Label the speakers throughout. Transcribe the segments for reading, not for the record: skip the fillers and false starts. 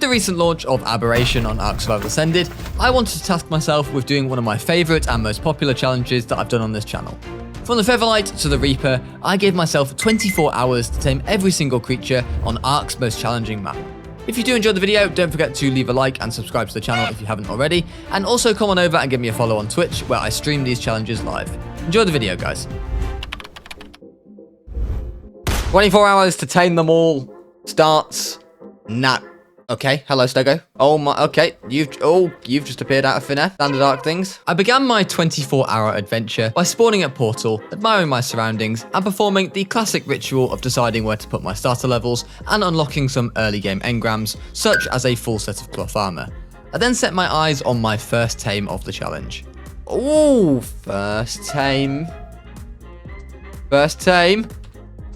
Speaker 1: the recent launch of Aberration on ARK Survival Ascended, I wanted to task myself with doing one of my favourite and most popular challenges that I've done on this channel. From the Featherlight to the Reaper, I gave myself 24 hours to tame every single creature on ARK's most challenging map. If you do enjoy the video, don't forget to leave a like and subscribe to the channel if you haven't already, and also come on over and give me a follow on Twitch where I stream these challenges live. Enjoy the video, guys. 24 hours to tame them all starts now. Okay, hello Stego. Oh my, okay, you've just appeared out of thin air. Standard ARK things. I began my 24-hour adventure by spawning at Portal, admiring my surroundings, and performing the classic ritual of deciding where to put my starter levels and unlocking some early game engrams, such as a full set of cloth armor. I then set my eyes on my first tame of the challenge. Ooh, first tame. First tame.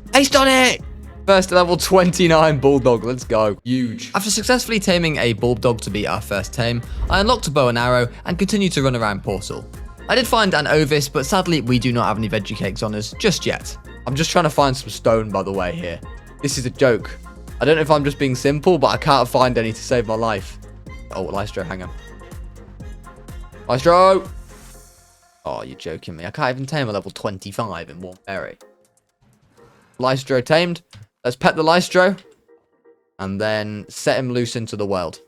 Speaker 1: Aced on it! First level 29 Bulldog, let's go. Huge. After successfully taming a Bulldog to be our first tame, I unlocked a bow and arrow and continued to run around Portal. I did find an Ovis, but sadly we do not have any veggie cakes on us just yet. I'm just trying to find some stone, by the way, here. This is a joke. I don't know if I'm just being simple, but I can't find any to save my life. Oh, Lystro, hang on. Lystro! Oh, you're joking me. I can't even tame a level 25 in one berry. Lystro tamed. Let's pet the Lystro, and then set him loose into the world.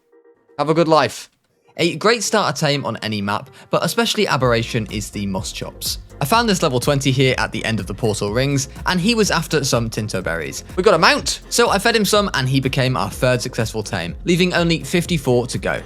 Speaker 1: Have a good life. A great starter tame on any map, but especially Aberration, is the Moss Chops. I found this level 20 here at the end of the Portal rings, and he was after some Tinto berries. We got a mount! So I fed him some, and he became our third successful tame, leaving only 54 to go.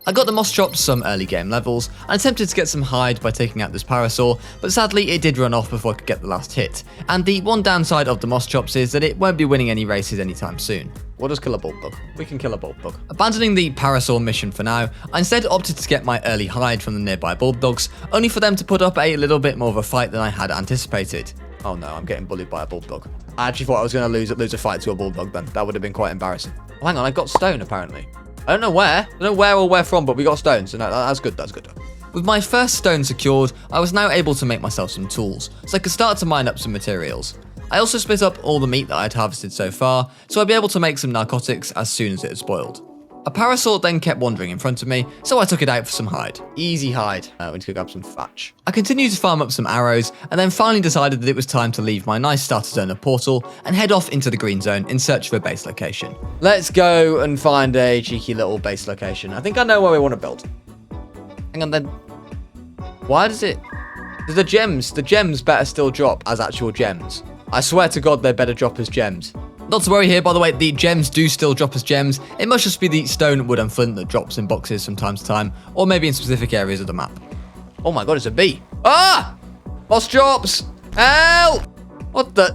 Speaker 1: I got the Moss Chops some early game levels, and attempted to get some hide by taking out this Parasaur, but sadly it did run off before I could get the last hit. And the one downside of the Moss Chops is that it won't be winning any races anytime soon. We'll just kill a Bulldog. We can kill a Bulldog. Abandoning the Parasaur mission for now, I instead opted to get my early hide from the nearby Bulldogs, only for them to put up a little bit more of a fight than I had anticipated. Oh no, I'm getting bullied by a Bulldog. I actually thought I was going to lose a fight to a Bulldog then. That would have been quite embarrassing. Oh, hang on, I got stone apparently. I don't know where or where from, but we got stone, so no, that's good, that's good. With my first stone secured, I was now able to make myself some tools, so I could start to mine up some materials. I also split up all the meat that I'd harvested so far, so I'd be able to make some narcotics as soon as it had spoiled. A Parasaur then kept wandering in front of me, so I took it out for some hide. Easy hide. We need to grab some thatch. I continued to farm up some arrows, and then finally decided that it was time to leave my nice starter zone of Portal and head off into the green zone in search of a base location. Let's go and find a cheeky little base location. I think I know where we want to build. Hang on then. Why does it... The gems better still drop as actual gems. I swear to God they better drop as gems. Not to worry here, by the way, the gems do still drop as gems. It must just be the stone, wood and flint that drops in boxes from time to time, or maybe in specific areas of the map. Oh my god, it's a bee. Ah! Moss Chops! Help! What the...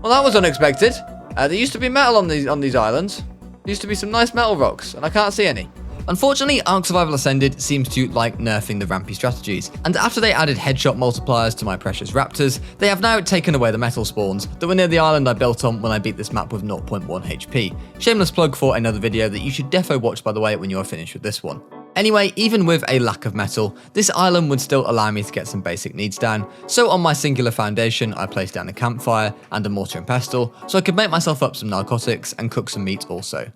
Speaker 1: Well, that was unexpected. There used to be metal on these islands. There used to be some nice metal rocks, and I can't see any. Unfortunately, ARK Survival Ascended seems to like nerfing the Rampy strategies, and after they added headshot multipliers to my precious raptors, they have now taken away the metal spawns that were near the island I built on when I beat this map with 0.1 HP. Shameless plug for another video that you should defo watch, by the way, when you're finished with this one. Anyway, even with a lack of metal, this island would still allow me to get some basic needs down, so on my singular foundation I placed down a campfire and a mortar and pestle, so I could make myself up some narcotics and cook some meat also.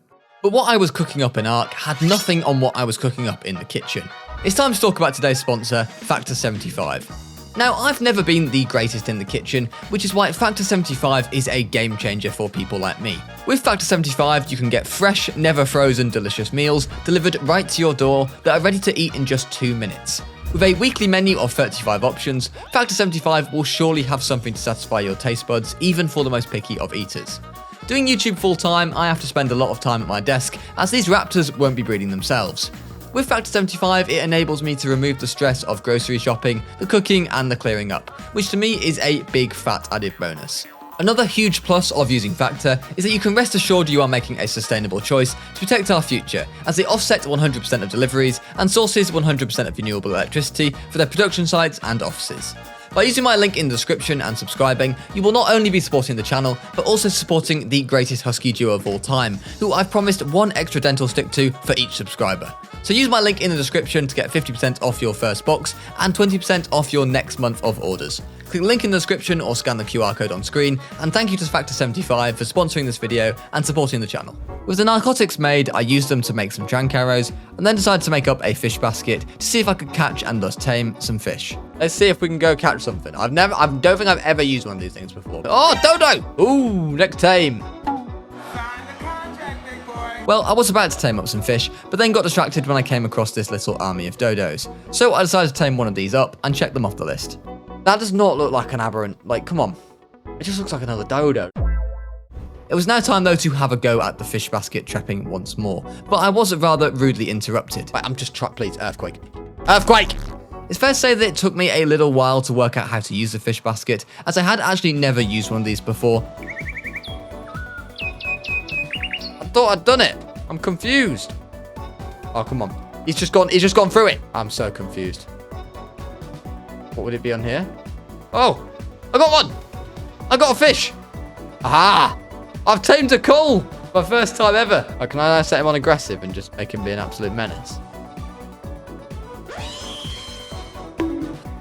Speaker 1: But what I was cooking up in ARK had nothing on what I was cooking up in the kitchen. It's time to talk about today's sponsor, Factor 75. Now, I've never been the greatest in the kitchen, which is why Factor 75 is a game changer for people like me. With Factor 75, you can get fresh, never frozen, delicious meals delivered right to your door that are ready to eat in just 2 minutes. With a weekly menu of 35 options, Factor 75 will surely have something to satisfy your taste buds, even for the most picky of eaters. Doing YouTube full time, I have to spend a lot of time at my desk, as these raptors won't be breeding themselves. With Factor 75, it enables me to remove the stress of grocery shopping, the cooking and the clearing up, which to me is a big fat added bonus. Another huge plus of using Factor is that you can rest assured you are making a sustainable choice to protect our future, as they offset 100% of deliveries and sources 100% of renewable electricity for their production sites and offices. By using my link in the description and subscribing, you will not only be supporting the channel, but also supporting the greatest husky duo of all time, who I've promised 1 extra dental stick to for each subscriber. So use my link in the description to get 50% off your first box and 20% off your next month of orders. click the link in the description or scan the QR code on screen. And thank you to Factor75 for sponsoring this video and supporting the channel. With the narcotics made, I used them to make some trank arrows, and then decided to make up a fish basket to see if I could catch and thus tame some fish. Let's see if we can go catch something. I don't think I've ever used one of these things before. Oh, dodo! Ooh, next tame. Well, I was about to tame up some fish, but then got distracted when I came across this little army of dodos. So I decided to tame one of these up and check them off the list. That does not look like an aberrant. Like, come on. It just looks like another dodo. It was now time, though, to have a go at the fish basket trapping once more, but I was rather rudely interrupted. Right, I'm just trapped, please. Earthquake. Earthquake! It's fair to say that it took me a little while to work out how to use the fish basket, as I had actually never used one of these before. I thought I'd done it. I'm confused. Oh, come on. He's just gone through it. I'm so confused. What would it be on here? Oh, I got one. I got a fish. Aha! I've tamed a coal. My first time ever. Oh, can I set him on aggressive and just make him be an absolute menace?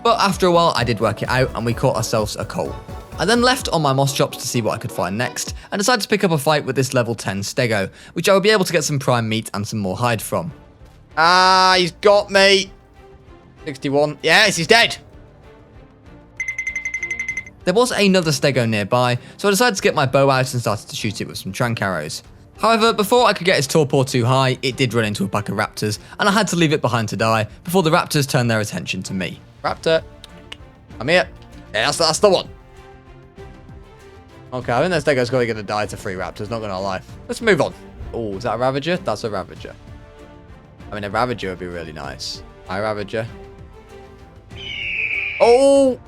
Speaker 1: But after a while, I did work it out and we caught ourselves a coal. I then left on my moss chops to see what I could find next, and decided to pick up a fight with this level 10 stego, which I would be able to get some prime meat and some more hide from. Ah, he's got me. 61. Yes, he's dead. There was another stego nearby, so I decided to get my bow out and started to shoot it with some trank arrows. However, before I could get his torpor too high, it did run into a pack of raptors, and I had to leave it behind to die before the raptors turned their attention to me. Raptor, I'm here. Yeah, that's the one. Okay, I think that stego's going to die to 3 raptors, not going to lie. Let's move on. Oh, is that a Ravager? That's a Ravager. I mean, a Ravager would be really nice. Hi, Ravager. Oh!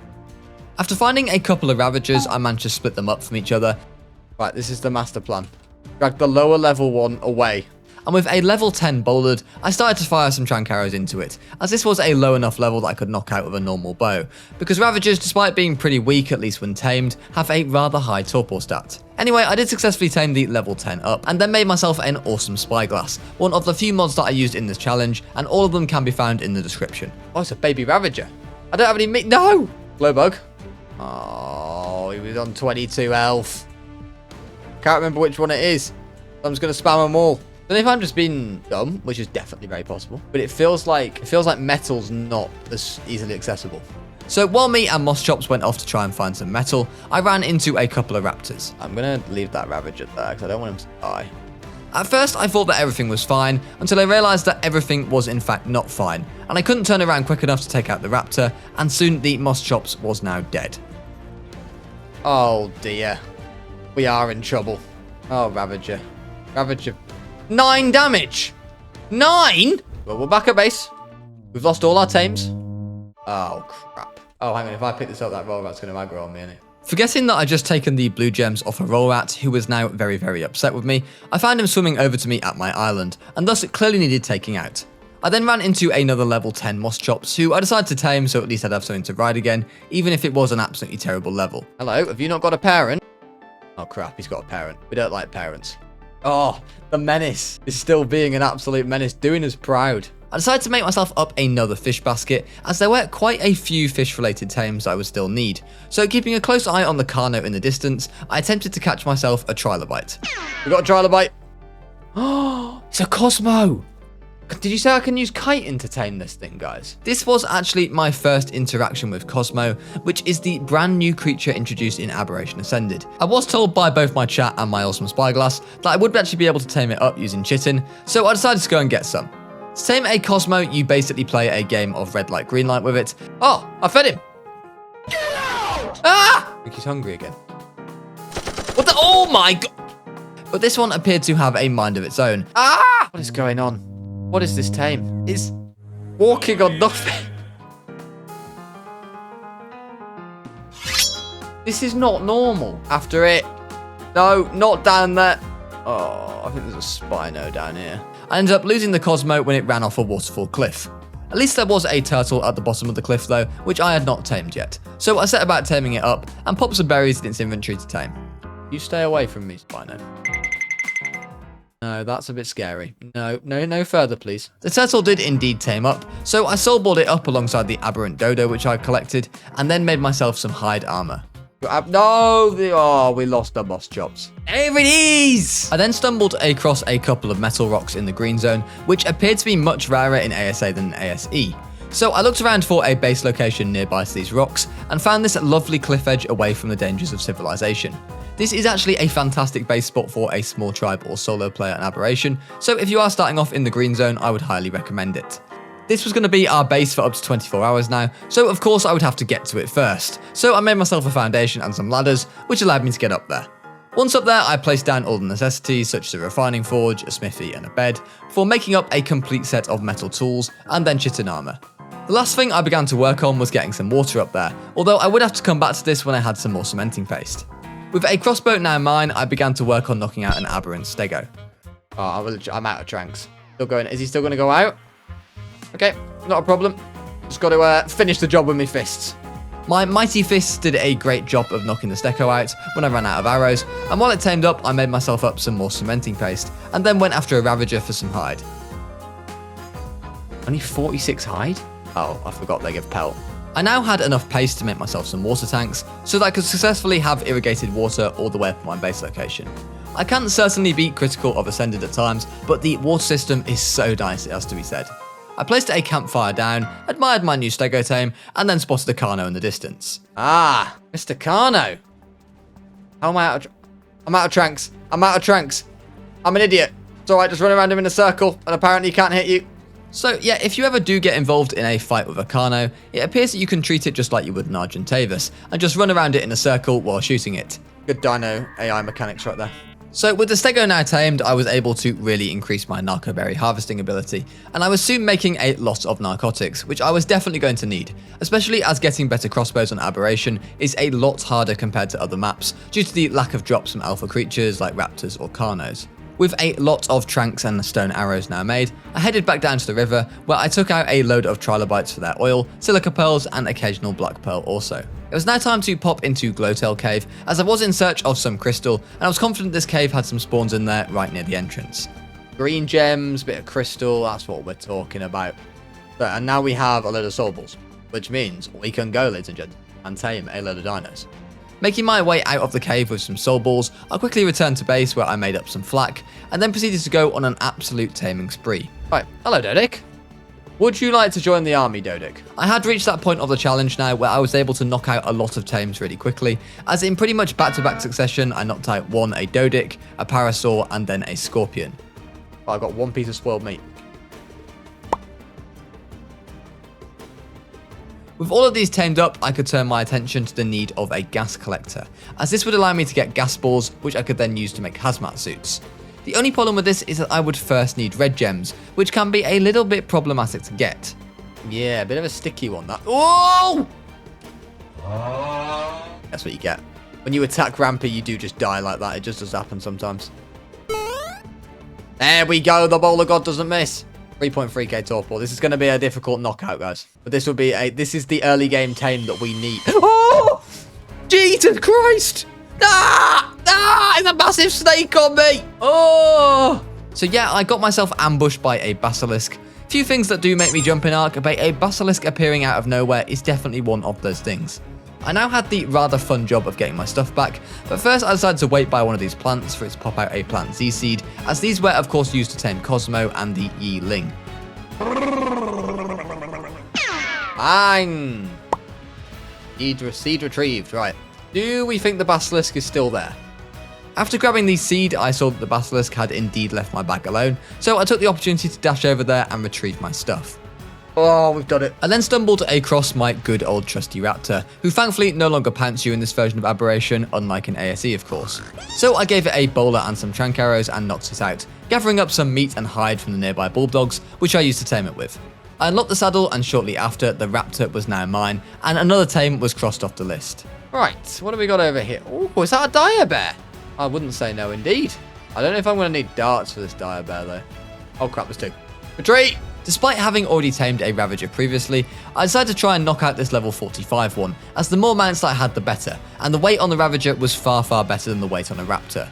Speaker 1: After finding a couple of Ravagers, I managed to split them up from each other. Right, this is the master plan. Drag the lower level one away. And with a level 10 bouldered, I started to fire some trank arrows into it, as this was a low enough level that I could knock out with a normal bow, because Ravagers, despite being pretty weak, at least when tamed, have a rather high torpor stat. Anyway, I did successfully tame the level 10 up, and then made myself an awesome Spyglass, one of the few mods that I used in this challenge, and all of them can be found in the description. Oh, it's a baby Ravager. I don't have any meat. No! Glowbug. Oh, he was on 22 health. Can't remember which one it is. I'm just going to spam them all. And if I'm just being dumb, which is definitely very possible, but it feels like metal's not as easily accessible. So while me and Moss Chops went off to try and find some metal, I ran into a couple of raptors. I'm going to leave that Ravager there because I don't want him to die. At first, I thought that everything was fine, until I realised that everything was in fact not fine, and I couldn't turn around quick enough to take out the raptor, and soon the Moss Chops was now dead. Oh dear. We are in trouble. Oh, Ravager. Ravager. 9 damage! 9?! Well, we're back at base. We've lost all our tames. Oh, crap. Oh, hang on. If I pick this up, that roll rat's going to aggro on me, isn't it? Forgetting that I'd just taken the blue gems off a roll rat, who was now very, very upset with me, I found him swimming over to me at my island, and thus it clearly needed taking out. I then ran into another level 10 Moss Chops, who I decided to tame so at least I'd have something to ride again, even if it was an absolutely terrible level. Hello, have you not got a parent? Oh, crap. He's got a parent. We don't like parents. Oh, the menace is still being an absolute menace, doing us proud. I decided to make myself up another fish basket, as there were quite a few fish-related tames I would still need. So keeping a close eye on the Carno in the distance, I attempted to catch myself a trilobite. We got a trilobite. Oh, it's a Cosmo. Did you say I can use chitin to tame this thing, guys? This was actually my first interaction with Cosmo, which is the brand new creature introduced in Aberration Ascended. I was told by both my chat and my awesome Spyglass that I would actually be able to tame it up using chitin, so I decided to go and get some. To tame a Cosmo, you basically play a game of red light, green light with it. Oh, I fed him. Get out! Ah! I think he's hungry again. What the? Oh my god! But this one appeared to have a mind of its own. Ah! What is going on? What is this tame? It's walking on nothing. This is not normal. After it. No, not down there. Oh, I think there's a Spino down here. I ended up losing the Cosmo when it ran off a waterfall cliff. At least there was a turtle at the bottom of the cliff though, which I had not tamed yet. So I set about taming it up and popped some berries in its inventory to tame. You stay away from me, Spino. No, that's a bit scary. No further, please. The turtle did indeed tame up, so I soulballed it up alongside the aberrant dodo which I collected, and then made myself some hide armor. No! Oh, we lost our boss chops. Here it is! I then stumbled across a couple of metal rocks in the green zone, which appeared to be much rarer in ASA than in ASE. So I looked around for a base location nearby to these rocks, and found this lovely cliff edge away from the dangers of civilization. This is actually a fantastic base spot for a small tribe or solo player in Aberration, so if you are starting off in the green zone, I would highly recommend it. This was going to be our base for up to 24 hours now, so of course I would have to get to it first. So I made myself a foundation and some ladders, which allowed me to get up there. Once up there, I placed down all the necessities such as a refining forge, a smithy and a bed, before making up a complete set of metal tools and then chitin armor. The last thing I began to work on was getting some water up there, although I would have to come back to this when I had some more cementing paste. With a crossbow now mine, I began to work on knocking out an aberrant stego. Oh, I'm out of tranks. Still going. Is he still going to go out? Okay, not a problem. Just got to finish the job with my fists. My mighty fists did a great job of knocking the stego out when I ran out of arrows, and while it tamed up, I made myself up some more cementing paste, and then went after a ravager for some hide. Only 46 hide? Oh, I forgot they give pelt. I now had enough paste to make myself some water tanks, so that I could successfully have irrigated water all the way up to my base location. I can certainly be critical of Ascended at times, but the water system is so nice, it has to be said. I placed a campfire down, admired my new stego tame, and then spotted a Carno in the distance. Ah, Mr. Carno. How am I out of... I'm out of tranks. I'm out of tranks. I'm an idiot. It's alright, just run around him in a circle, and apparently he can't hit you. So yeah, if you ever do get involved in a fight with a Carno, it appears that you can treat it just like you would an Argentavis, and just run around it in a circle while shooting it. Good Dino AI mechanics right there. So with the stego now tamed, I was able to really increase my narcoberry harvesting ability, and I was soon making a lot of narcotics, which I was definitely going to need, especially as getting better crossbows on Aberration is a lot harder compared to other maps, due to the lack of drops from alpha creatures like raptors or Carnos. With a lot of tranks and stone arrows now made, I headed back down to the river, where I took out a load of trilobites for their oil, silica pearls and occasional black pearl also. It was now time to pop into Glowtail Cave, as I was in search of some crystal, and I was confident this cave had some spawns in there right near the entrance. Green gems, bit of crystal, that's what we're talking about. And now we have a load of soul balls, which means we can go, ladies and gentlemen, and tame a load of dinos. Making my way out of the cave with some soul balls, I quickly returned to base where I made up some flak, and then proceeded to go on an absolute taming spree. Right, hello Dodic. Would you like to join the army, Dodic? I had reached that point of the challenge now where I was able to knock out a lot of tames really quickly, as in pretty much back-to-back succession I knocked out a Dodic, a Parasaur, and then a Scorpion. Oh, I've got one piece of spoiled meat. With all of these tamed up, I could turn my attention to the need of a gas collector, as this would allow me to get gas balls, which I could then use to make hazmat suits. The only problem with this is that I would first need red gems, which can be a little bit problematic to get. Yeah, a bit of a sticky one, that. Oh! That's what you get. When you attack Rampy, you do just die like that. It just does happen sometimes. There we go, the Bowl of God doesn't miss. 3.3k torpor. This is going to be a difficult knockout, guys. But this will be this is the early game tame that we need. Oh! Jesus Christ! Ah! Ah! It's a massive snake on me! Oh! So yeah, I got myself ambushed by a basilisk. Few things that do make me jump in Ark, but a basilisk appearing out of nowhere is definitely one of those things. I now had the rather fun job of getting my stuff back, but first I decided to wait by one of these plants for it to pop out a plant Z-seed, as these were of course used to tame Cosmo and the Yi Ling. Bang! Seed retrieved, right. Do we think the basilisk is still there? After grabbing the seed, I saw that the basilisk had indeed left my bag alone, so I took the opportunity to dash over there and retrieve my stuff. Oh, we've done it. I then stumbled across my good old trusty raptor, who thankfully no longer pants you in this version of Aberration, unlike in ASE of course. So I gave it a bowler and some trank arrows and knocked it out, gathering up some meat and hide from the nearby bulldogs, which I used to tame it with. I unlocked the saddle, and shortly after, the raptor was now mine, and another tame was crossed off the list. Right, what have we got over here? Oh, is that a dire bear? I wouldn't say no indeed. I don't know if I'm going to need darts for this dire bear though. Oh crap, there's two. Retreat! Despite having already tamed a Ravager previously, I decided to try and knock out this level 45 one, as the more mounts that I had the better, and the weight on the Ravager was far better than the weight on a Raptor.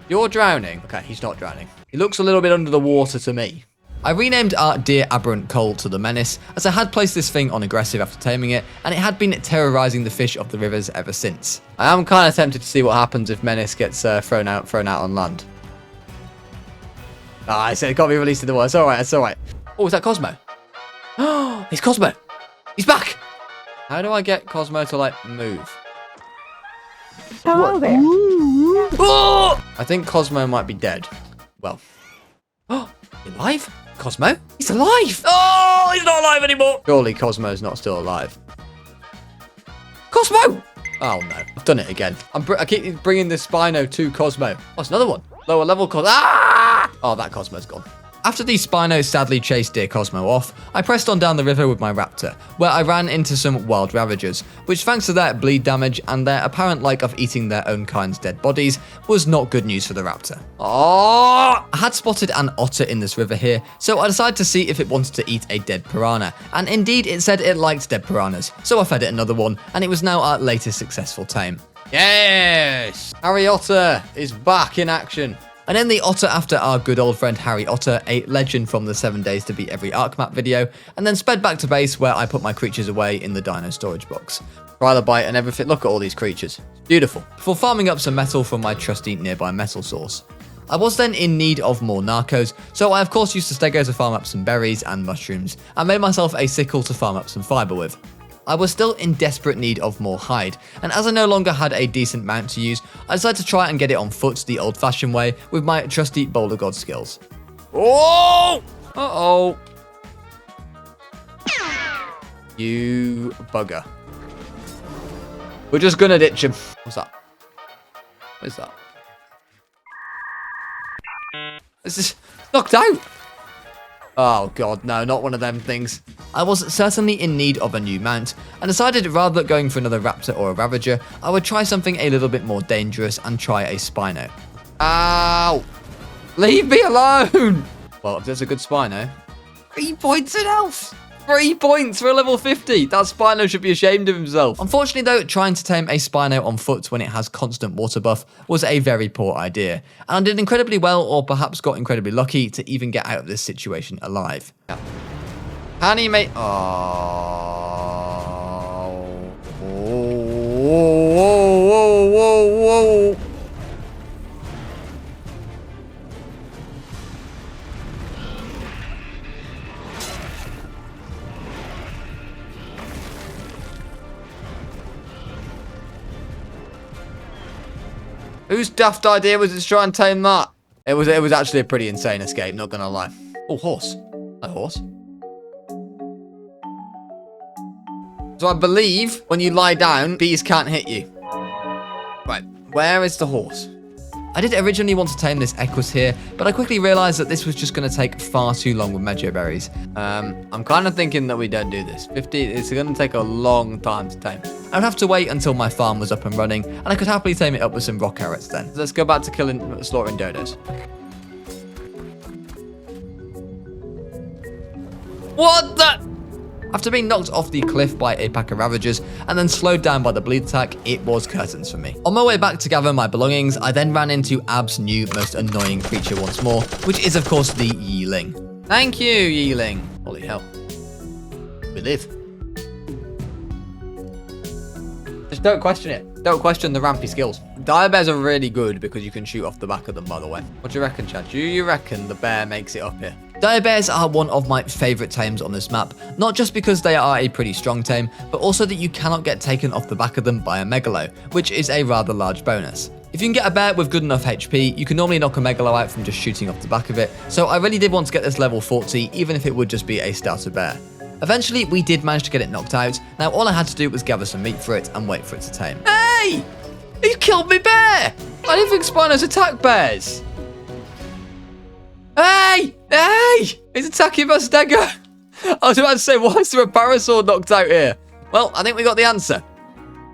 Speaker 1: You're drowning. Okay, he's not drowning. He looks a little bit under the water to me. I renamed our Deer Aberrant Coal to the Menace, as I had placed this thing on aggressive after taming it, and it had been terrorising the fish of the rivers ever since. I am kind of tempted to see what happens if Menace gets thrown out on land. Ah, I said it can't be released in the water. It's alright, it's alright. Oh, is that Cosmo? Oh, it's Cosmo. He's back. How do I get Cosmo to, like, move?
Speaker 2: Hello there.
Speaker 1: Oh! I think Cosmo might be dead. Well. Oh, you alive? Cosmo? He's alive! Oh, he's not alive anymore! Surely Cosmo's not still alive. Cosmo! Oh, no. I've done it again. I keep bringing the Spino to Cosmo. Oh, it's another one. Lower level Cosmo. Ah! Oh, that Cosmo's gone. After the Spino sadly chased Dear Cosmo off, I pressed on down the river with my raptor, where I ran into some wild ravagers, which thanks to their bleed damage and their apparent like of eating their own kind's dead bodies, was not good news for the raptor. Oh! I had spotted an otter in this river here, so I decided to see if it wanted to eat a dead piranha, and indeed it said it liked dead piranhas, so I fed it another one, and it was now our latest successful tame. Yes! Harry Otter is back in action. And then the otter after our good old friend Harry Otter, a legend from the 7 days to beat every ARK map video, and then sped back to base where I put my creatures away in the dino storage box. Trilobite and everything, look at all these creatures. It's beautiful. Before farming up some metal from my trusty nearby metal source. I was then in need of more narcos, so I of course used the stego to farm up some berries and mushrooms, and made myself a sickle to farm up some fibre with. I was still in desperate need of more hide, and as I no longer had a decent mount to use, I decided to try and get it on foot the old-fashioned way with my trusty Boulder God skills. Oh! Uh-oh. You bugger. We're just gonna ditch him. What's that? What is that? This is knocked out. Oh god, no, not one of them things. I was certainly in need of a new mount, and decided rather than going for another raptor or a ravager, I would try something a little bit more dangerous and try a Spino. Ow! Leave me alone! Well, if there's a good Spino, 3 points in health! 3 points for a level 50! That Spino should be ashamed of himself. Unfortunately though, trying to tame a Spino on foot when it has constant water buff was a very poor idea, and I did incredibly well, or perhaps got incredibly lucky, to even get out of this situation alive. Yeah. Can he make... Oh. Whoa. Whose daft idea was it to try and tame that? It was actually a pretty insane escape, not gonna lie. Oh, horse. A horse? So I believe when you lie down, bees can't hit you. Right, where is the horse? I did originally want to tame this Equus here, but I quickly realised that this was just going to take far too long with Medjo berries. I'm kind of thinking that we don't do this. 50, it's going to take a long time to tame. I would have to wait until my farm was up and running, and I could happily tame it up with some rock carrots then. So let's go back to slaughtering dodos. What the? After being knocked off the cliff by a pack of ravagers and then slowed down by the bleed attack, it was curtains for me. On my way back to gather my belongings, I then ran into Ab's new most annoying creature once more, which is of course the Yeeling. Thank you, Yeeling. Holy hell. We live. Just don't question it. Don't question the Rampy skills. Dire bears are really good because you can shoot off the back of them, by the way. What do you reckon, Chad? Do you reckon the bear makes it up here? Dire bears are one of my favourite tames on this map, not just because they are a pretty strong tame, but also that you cannot get taken off the back of them by a megalo, which is a rather large bonus. If you can get a bear with good enough HP, you can normally knock a megalo out from just shooting off the back of it, so I really did want to get this level 40, even if it would just be a starter bear. Eventually, we did manage to get it knocked out. Now all I had to do was gather some meat for it and wait for it to tame. Hey! He killed me bear! I didn't think Spinos attack bears. Hey! Hey! He's attacking my stego. I was about to say, why is there a parasaur knocked out here? Well, I think we got the answer.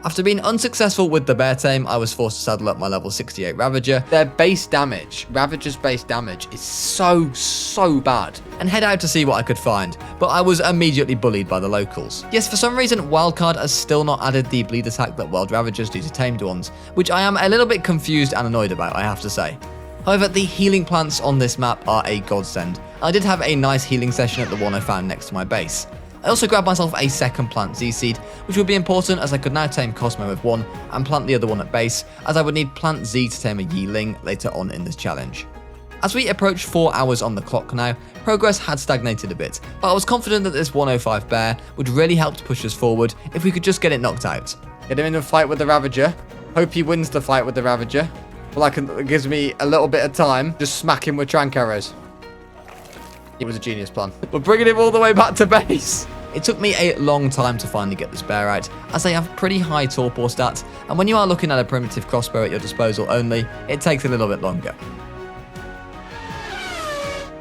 Speaker 1: After being unsuccessful with the bear tame, I was forced to saddle up my level 68 Ravager. Their base damage, Ravager's base damage, is so bad. And head out to see what I could find, but I was immediately bullied by the locals. Yes, for some reason, Wildcard has still not added the bleed attack that Wild Ravagers do to tamed ones, which I am a little bit confused and annoyed about, I have to say. However, the healing plants on this map are a godsend. I did have a nice healing session at the one I found next to my base. I also grabbed myself a second plant Z-Seed, which would be important as I could now tame Cosmo with one and plant the other one at base, as I would need plant Z to tame a Yeeling later on in this challenge. As we approached 4 hours on the clock now, progress had stagnated a bit, but I was confident that this 105 bear would really help to push us forward if we could just get it knocked out. Get him in a fight with the Ravager. Hope he wins the fight with the Ravager. Well, it gives me a little bit of time. Just smack him with trank arrows. It was a genius plan. We're bringing him all the way back to base. It took me a long time to finally get this bear out, as they have pretty high torpor stats, and when you are looking at a primitive crossbow at your disposal only, it takes a little bit longer.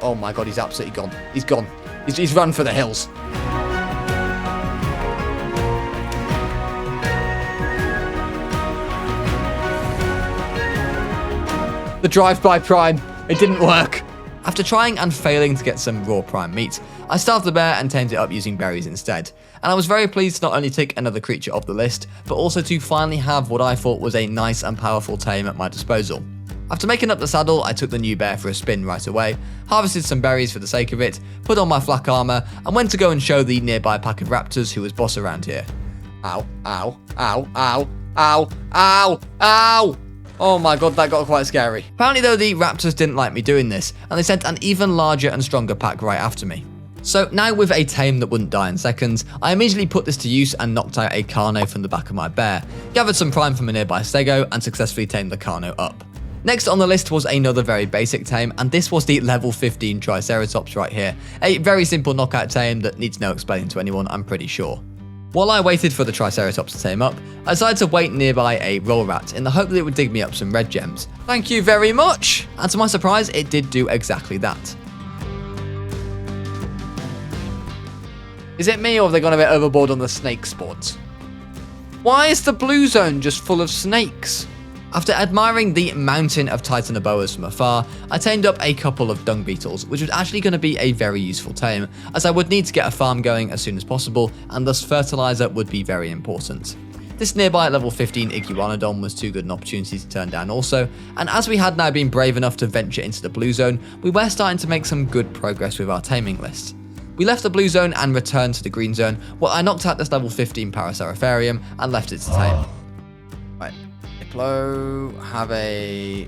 Speaker 1: Oh my god, he's absolutely gone. He's gone. He's run for the hills. The drive-by prime. It didn't work. After trying and failing to get some raw prime meat, I starved the bear and tamed it up using berries instead. And I was very pleased to not only tick another creature off the list, but also to finally have what I thought was a nice and powerful tame at my disposal. After making up the saddle, I took the new bear for a spin right away, harvested some berries for the sake of it, put on my flak armor, and went to go and show the nearby pack of raptors who was boss around here. Ow, ow, ow, ow, ow, ow, ow! Oh my god, that got quite scary. Apparently though, the raptors didn't like me doing this, and they sent an even larger and stronger pack right after me. So now with a tame that wouldn't die in seconds, I immediately put this to use and knocked out a Carno from the back of my bear, gathered some prime from a nearby stego, and successfully tamed the Carno up. Next on the list was another very basic tame, and this was the level 15 Triceratops right here. A very simple knockout tame that needs no explaining to anyone, I'm pretty sure. While I waited for the Triceratops to tame up, I decided to wait nearby a roll rat in the hope that it would dig me up some red gems. Thank you very much! And to my surprise, it did do exactly that. Is it me or have they gone a bit overboard on the snake spawns? Why is the blue zone just full of snakes? After admiring the mountain of Titanoboas from afar, I tamed up a couple of dung beetles, which was actually going to be a very useful tame, as I would need to get a farm going as soon as possible, and thus fertilizer would be very important. This nearby level 15 Iguanodon was too good an opportunity to turn down also, and as we had now been brave enough to venture into the blue zone, we were starting to make some good progress with our taming list. We left the blue zone and returned to the green zone, where I knocked out this level 15 Paraceratherium and left it to tame. Right. Diplo, have a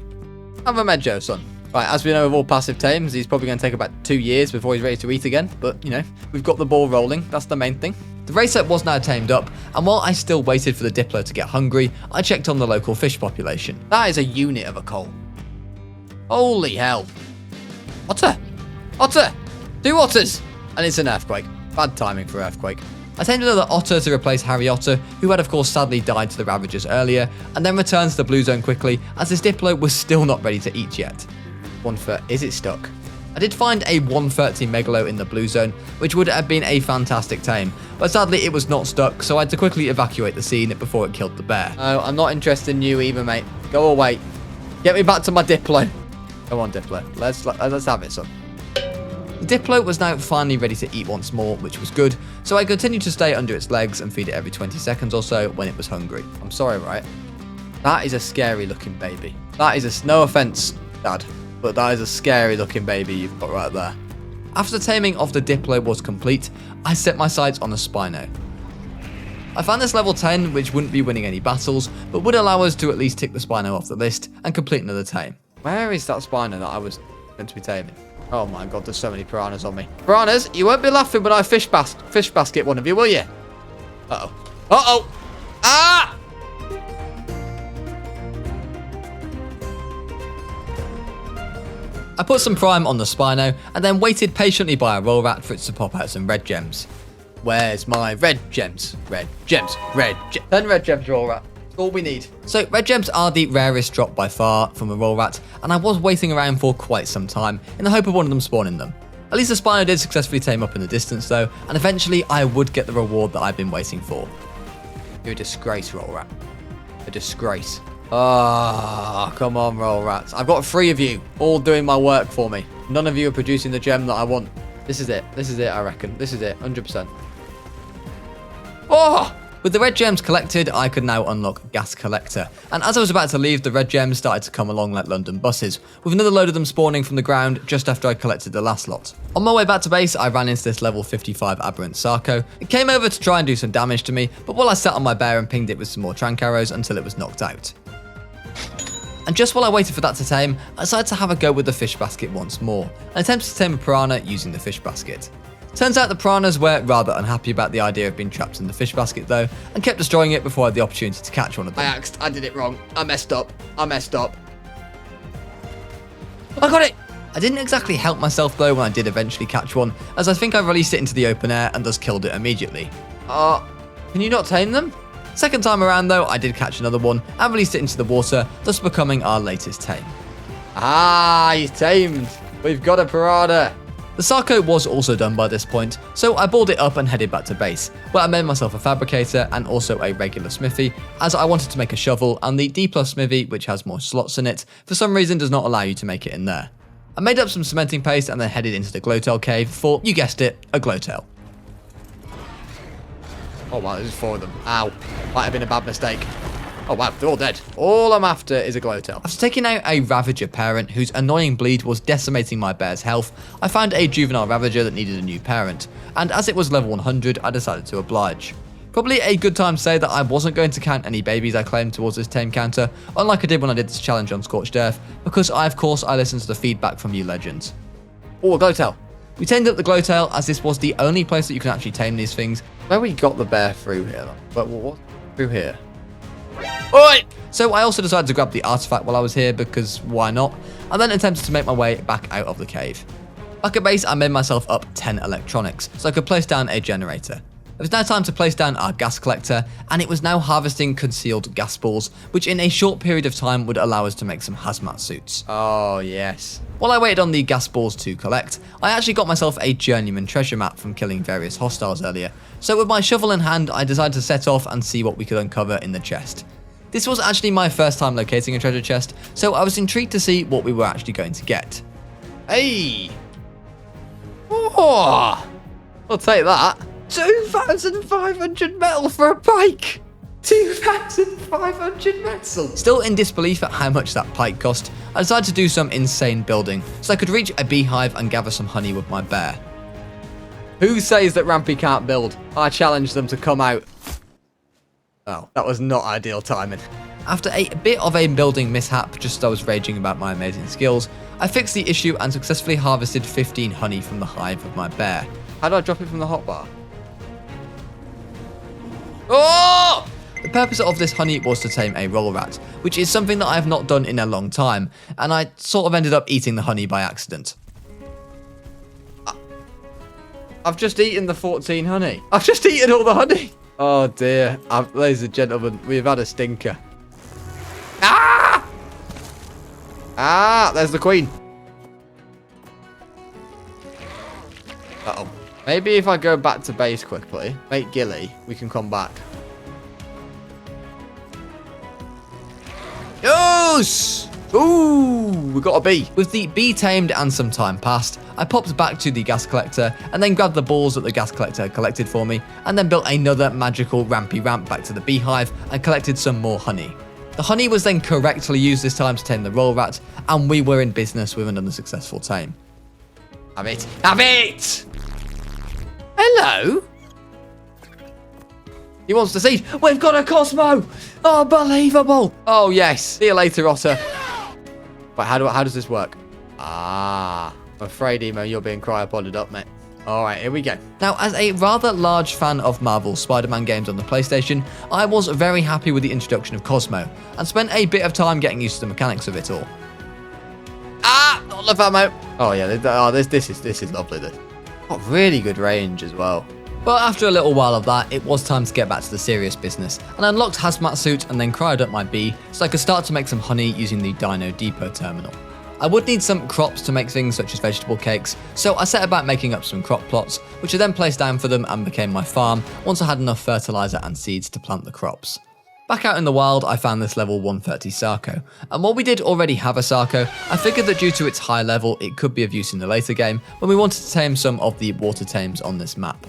Speaker 1: Medjo, son. Right, as we know with all passive tames, he's probably going to take about 2 years before he's ready to eat again. But, you know, we've got the ball rolling. That's the main thing. The racer was now tamed up, and while I still waited for the Diplo to get hungry, I checked on the local fish population. That is a unit of a coal. Holy hell. Otter! Otter! 2 otters! And it's an earthquake. Bad timing for earthquake. I tamed another otter to replace Harry Otter, who had of course sadly died to the Ravagers earlier, and then returned to the blue zone quickly, as this Diplo was still not ready to eat yet. Is it stuck? I did find a 130 Megalo in the blue zone, which would have been a fantastic tame, but sadly it was not stuck, so I had to quickly evacuate the scene before it killed the bear. No, I'm not interested in you either, mate. Go away. Get me back to my Diplo. Come on, Diplo. Let's have it, son. The Diplo was now finally ready to eat once more, which was good, so I continued to stay under its legs and feed it every 20 seconds or so when it was hungry. I'm sorry, right? That is a scary looking baby. That is no offense, Dad, but that is a scary looking baby you've got right there. After the taming of the Diplo was complete, I set my sights on a Spino. I found this level 10, which wouldn't be winning any battles, but would allow us to at least tick the Spino off the list and complete another tame. Where is that Spino that I was meant to be taming? Oh my god, there's so many piranhas on me. Piranhas, you won't be laughing when I fish basket one of you, will you? Uh-oh. Uh-oh! Ah! I put some prime on the Spino, and then waited patiently by a roll rat for it to pop out some red gems. Where's my red gems? Red gems, red gems. 10 red gems, roll rat. All we need. So red gems are the rarest drop by far from a roll rat, and I was waiting around for quite some time in the hope of one of them spawning them. At least the Spino did successfully tame up in the distance though, and eventually I would get the reward that I've been waiting for. You're a disgrace, roll rat. A disgrace. Ah, oh, come on, roll rats. I've got 3 of you all doing my work for me. None of you are producing the gem that I want. This is it. This is it, I reckon. This is it, 100%. Oh! With the red gems collected, I could now unlock Gas Collector, and as I was about to leave, the red gems started to come along like London buses, with another load of them spawning from the ground just after I collected the last lot. On my way back to base, I ran into this level 55 Aberrant Sarco. It came over to try and do some damage to me, but while I sat on my bear and pinged it with some more trank arrows until it was knocked out. And just while I waited for that to tame, I decided to have a go with the fish basket once more, and attempted to tame a piranha using the fish basket. Turns out the piranhas were rather unhappy about the idea of being trapped in the fish basket though, and kept destroying it before I had the opportunity to catch one of them. I did it wrong. I messed up. I got it! I didn't exactly help myself though when I did eventually catch one, as I think I released it into the open air and thus killed it immediately. Can you not tame them? Second time around though, I did catch another one and released it into the water, thus becoming our latest tame. He's tamed! We've got a piranha! The Sarco was also done by this point, so I balled it up and headed back to base, where I made myself a fabricator and also a regular smithy, as I wanted to make a shovel, and the D+ smithy, which has more slots in it, for some reason does not allow you to make it in there. I made up some cementing paste and then headed into the glowtail cave for, you guessed it, a glowtail. Oh wow, there's 4 of them. Ow. Might have been a bad mistake. Oh wow, they're all dead. All I'm after is a glowtail. After taking out a Ravager parent whose annoying bleed was decimating my bear's health, I found a juvenile Ravager that needed a new parent, and as it was level 100, I decided to oblige. Probably a good time to say that I wasn't going to count any babies I claimed towards this tame counter, unlike I did when I did this challenge on Scorched Earth, because I listened to the feedback from you legends. Oh, a glowtail. We tamed up the glowtail as this was the only place that you can actually tame these things. Where we got the bear through here? But what through here? Oi! So I also decided to grab the artifact while I was here because why not? I then attempted to make my way back out of the cave. Back at base, I made myself up 10 electronics so I could place down a generator. It was now time to place down our gas collector, and it was now harvesting concealed gas balls, which in a short period of time would allow us to make some hazmat suits. Oh yes. While I waited on the gas balls to collect, I actually got myself a journeyman treasure map from killing various hostiles earlier, so with my shovel in hand I decided to set off and see what we could uncover in the chest. This was actually my first time locating a treasure chest, so I was intrigued to see what we were actually going to get. Hey! Oh! I'll take that. 2,500 metal for a pike! 2,500 metal! Still in disbelief at how much that pike cost, I decided to do some insane building so I could reach a beehive and gather some honey with my bear. Who says that Rampy can't build? I challenge them to come out. Oh, that was not ideal timing. After a bit of a building mishap, just as I was raging about my amazing skills, I fixed the issue and successfully harvested 15 honey from the hive of my bear. How do I drop it from the hotbar? Oh! The purpose of this honey was to tame a roll rat, which is something that I have not done in a long time, and I sort of ended up eating the honey by accident. I've just eaten the 14 honey. I've just eaten all the honey. Oh dear. Ladies and gentlemen, we've had a stinker. Ah! Ah, there's the queen. Uh-oh. Maybe if I go back to base quickly, make Gilly, we can come back. Yes! Ooh, we got a bee. With the bee tamed and some time passed, I popped back to the gas collector and then grabbed the balls that the gas collector had collected for me, and then built another magical rampy ramp back to the beehive and collected some more honey. The honey was then correctly used this time to tame the roll rat, and we were in business with another successful tame. Have it. Have it! Hello? He wants to see. We've got a Cosmo! Unbelievable! Oh, yes. See you later, Otter. But how does this work? Ah. I'm afraid, Emo, you're being cryopoded up, mate. Alright, here we go. Now, as a rather large fan of Marvel's Spider-Man games on the PlayStation, I was very happy with the introduction of Cosmo, and spent a bit of time getting used to the mechanics of it all. Ah! Not enough ammo! Oh, yeah. This is lovely, this. Got really good range as well. But after a little while of that, it was time to get back to the serious business, and I unlocked hazmat suit and then cryoed up my bee so I could start to make some honey using the Dino Depot terminal. I would need some crops to make things such as vegetable cakes, so I set about making up some crop plots, which I then placed down for them and became my farm once I had enough fertilizer and seeds to plant the crops. Back out in the wild, I found this level 130 Sarco, and while we did already have a Sarco, I figured that due to its high level, it could be of use in the later game when we wanted to tame some of the water tames on this map.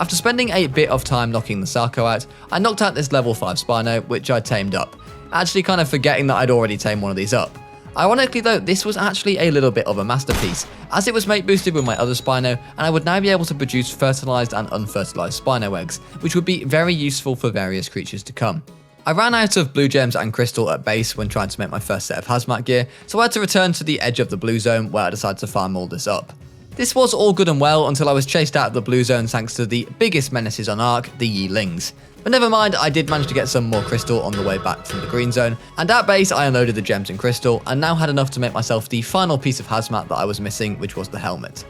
Speaker 1: After spending a bit of time knocking the Sarco out, I knocked out this level 5 Spino, which I tamed up, actually kind of forgetting that I'd already tamed one of these up. Ironically though, this was actually a little bit of a masterpiece, as it was mate boosted with my other Spino, and I would now be able to produce fertilised and unfertilised Spino eggs, which would be very useful for various creatures to come. I ran out of blue gems and crystal at base when trying to make my first set of hazmat gear, so I had to return to the edge of the blue zone where I decided to farm all this up. This was all good and well until I was chased out of the blue zone thanks to the biggest menaces on ARK, the Yeelings. But never mind, I did manage to get some more crystal on the way back from the green zone, and at base I unloaded the gems and crystal, and now had enough to make myself the final piece of hazmat that I was missing, which was the helmet.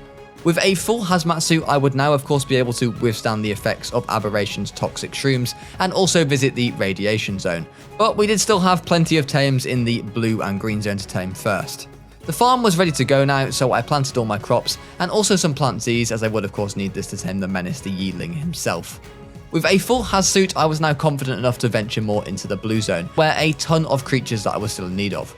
Speaker 1: With a full hazmat suit, I would now of course be able to withstand the effects of Aberration's toxic shrooms, and also visit the radiation zone. But we did still have plenty of tames in the blue and green zone to tame first. The farm was ready to go now, so I planted all my crops, and also some plant seeds, as I would of course need this to tame the menace, the Yeeling himself. With a full haz suit, I was now confident enough to venture more into the blue zone, where a ton of creatures that I was still in need of.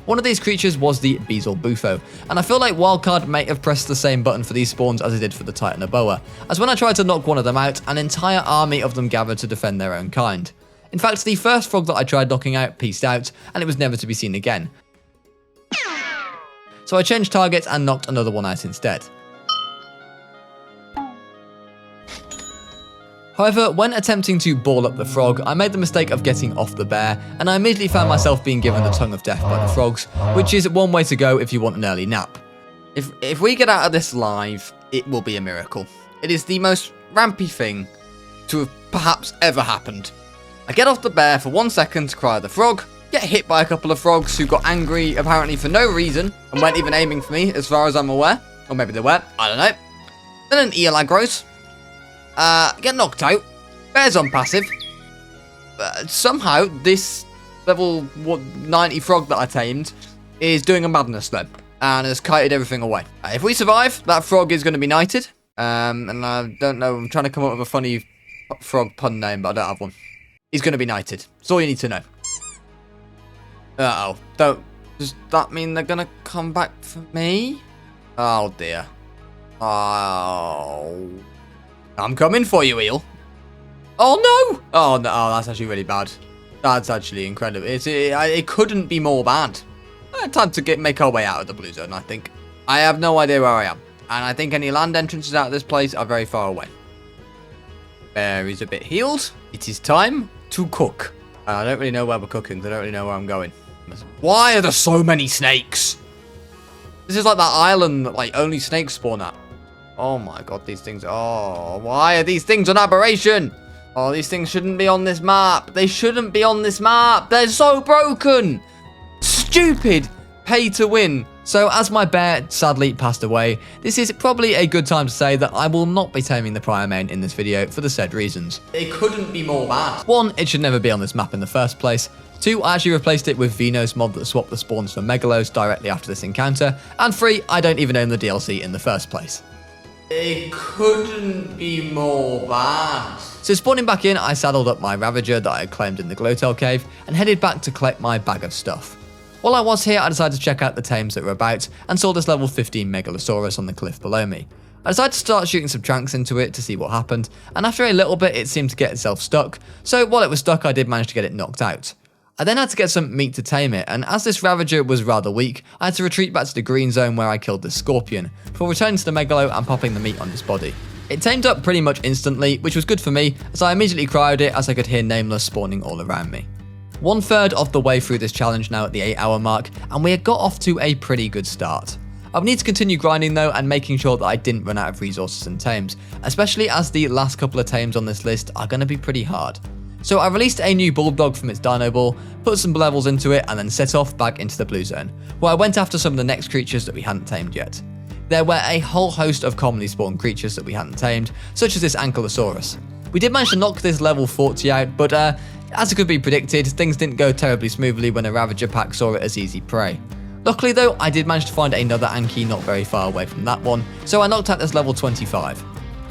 Speaker 1: One of these creatures was the Beezle Bufo, and I feel like Wildcard may have pressed the same button for these spawns as it did for the Titanoboa, as when I tried to knock one of them out, an entire army of them gathered to defend their own kind. In fact, the first frog that I tried knocking out peaced out, and it was never to be seen again. So I changed targets and knocked another one out instead. However, when attempting to ball up the frog, I made the mistake of getting off the bear, and I immediately found myself being given the tongue of death by the frogs, which is one way to go if you want an early nap. If we get out of this live, it will be a miracle. It is the most rampy thing to have perhaps ever happened. I get off the bear for 1 second to cry at the frog, get hit by a couple of frogs who got angry apparently for no reason, and weren't even aiming for me as far as I'm aware. Or maybe they were, I don't know. Then an eel aggroes. Get knocked out. Bear's on passive. Somehow, this level 90 frog that I tamed is doing a madness then, and has kited everything away. If we survive, that frog is going to be knighted. And I don't know, I'm trying to come up with a funny frog pun name, but I don't have one. He's going to be knighted. That's all you need to know. Uh-oh. Does that mean they're going to come back for me? Oh, dear. Oh... I'm coming for you, eel. Oh, no! Oh, no, that's actually really bad. That's actually incredible. It couldn't be more bad. Time to make our way out of the blue zone, I think. I have no idea where I am. And I think any land entrances out of this place are very far away. Bear is a bit healed. It is time to cook. I don't really know where we're cooking, so I don't really know where I'm going. Why are there so many snakes? This is like that island that like only snakes spawn at. Oh my god, these things... Oh, why are these things on Aberration? Oh, these things shouldn't be on this map. They shouldn't be on this map. They're so broken. Stupid. Pay to win. So as my bear sadly passed away, this is probably a good time to say that I will not be taming the Pryomanes in this video for the said reasons. It couldn't be more bad. 1, it should never be on this map in the first place. 2, I actually replaced it with Vino's mod that swapped the spawns for Megalos directly after this encounter. And 3, I don't even own the DLC in the first place. It couldn't be more bad. So spawning back in, I saddled up my Ravager that I had claimed in the Glowtail cave and headed back to collect my bag of stuff. While I was here, I decided to check out the tames that were about and saw this level 15 Megalosaurus on the cliff below me. I decided to start shooting some tranks into it to see what happened, and after a little bit it seemed to get itself stuck, so while it was stuck I did manage to get it knocked out. I then had to get some meat to tame it, and as this Ravager was rather weak, I had to retreat back to the green zone where I killed this Scorpion, before returning to the Megalo and popping the meat on its body. It tamed up pretty much instantly, which was good for me, as I immediately cryoed it as I could hear Nameless spawning all around me. 1/3 of the way through this challenge now at the 8-hour mark, and we had got off to a pretty good start. I would need to continue grinding though and making sure that I didn't run out of resources and tames, especially as the last couple of tames on this list are going to be pretty hard. So I released a new Bulldog from its Dino Ball, put some levels into it, and then set off back into the blue zone, where I went after some of the next creatures that we hadn't tamed yet. There were a whole host of commonly spawned creatures that we hadn't tamed, such as this Ankylosaurus. We did manage to knock this level 40 out, but as it could be predicted, things didn't go terribly smoothly when a Ravager pack saw it as easy prey. Luckily though, I did manage to find another Anky not very far away from that one, so I knocked out this level 25.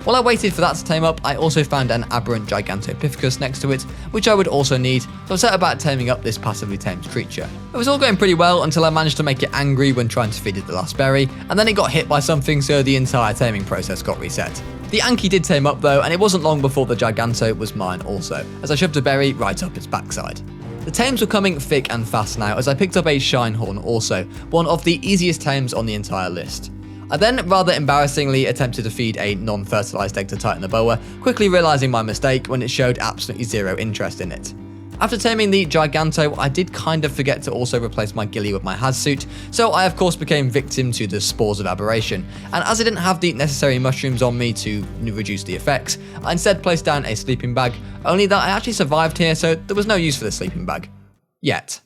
Speaker 1: While I waited for that to tame up, I also found an aberrant Gigantopithecus next to it, which I would also need, so I set about taming up this passively tamed creature. It was all going pretty well until I managed to make it angry when trying to feed it the last berry, and then it got hit by something, so the entire taming process got reset. The Anki did tame up though, and it wasn't long before the Giganto was mine also, as I shoved a berry right up its backside. The tames were coming thick and fast now, as I picked up a Shinehorn also, one of the easiest tames on the entire list. I then, rather embarrassingly, attempted to feed a non-fertilized egg to Titanoboa, quickly realizing my mistake when it showed absolutely zero interest in it. After taming the Giganto, I did kind of forget to also replace my ghillie with my Hazsuit, so I of course became victim to the spores of aberration, and as I didn't have the necessary mushrooms on me to reduce the effects, I instead placed down a sleeping bag, only that I actually survived here, so there was no use for the sleeping bag. Yet.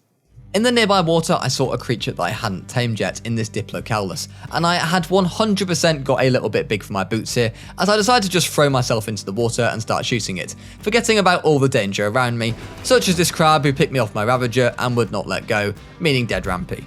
Speaker 1: In the nearby water, I saw a creature that I hadn't tamed yet in this Diplocalus, and I had 100% got a little bit big for my boots here, as I decided to just throw myself into the water and start shooting it, forgetting about all the danger around me, such as this crab who picked me off my Ravager and would not let go, meaning dead Rampy.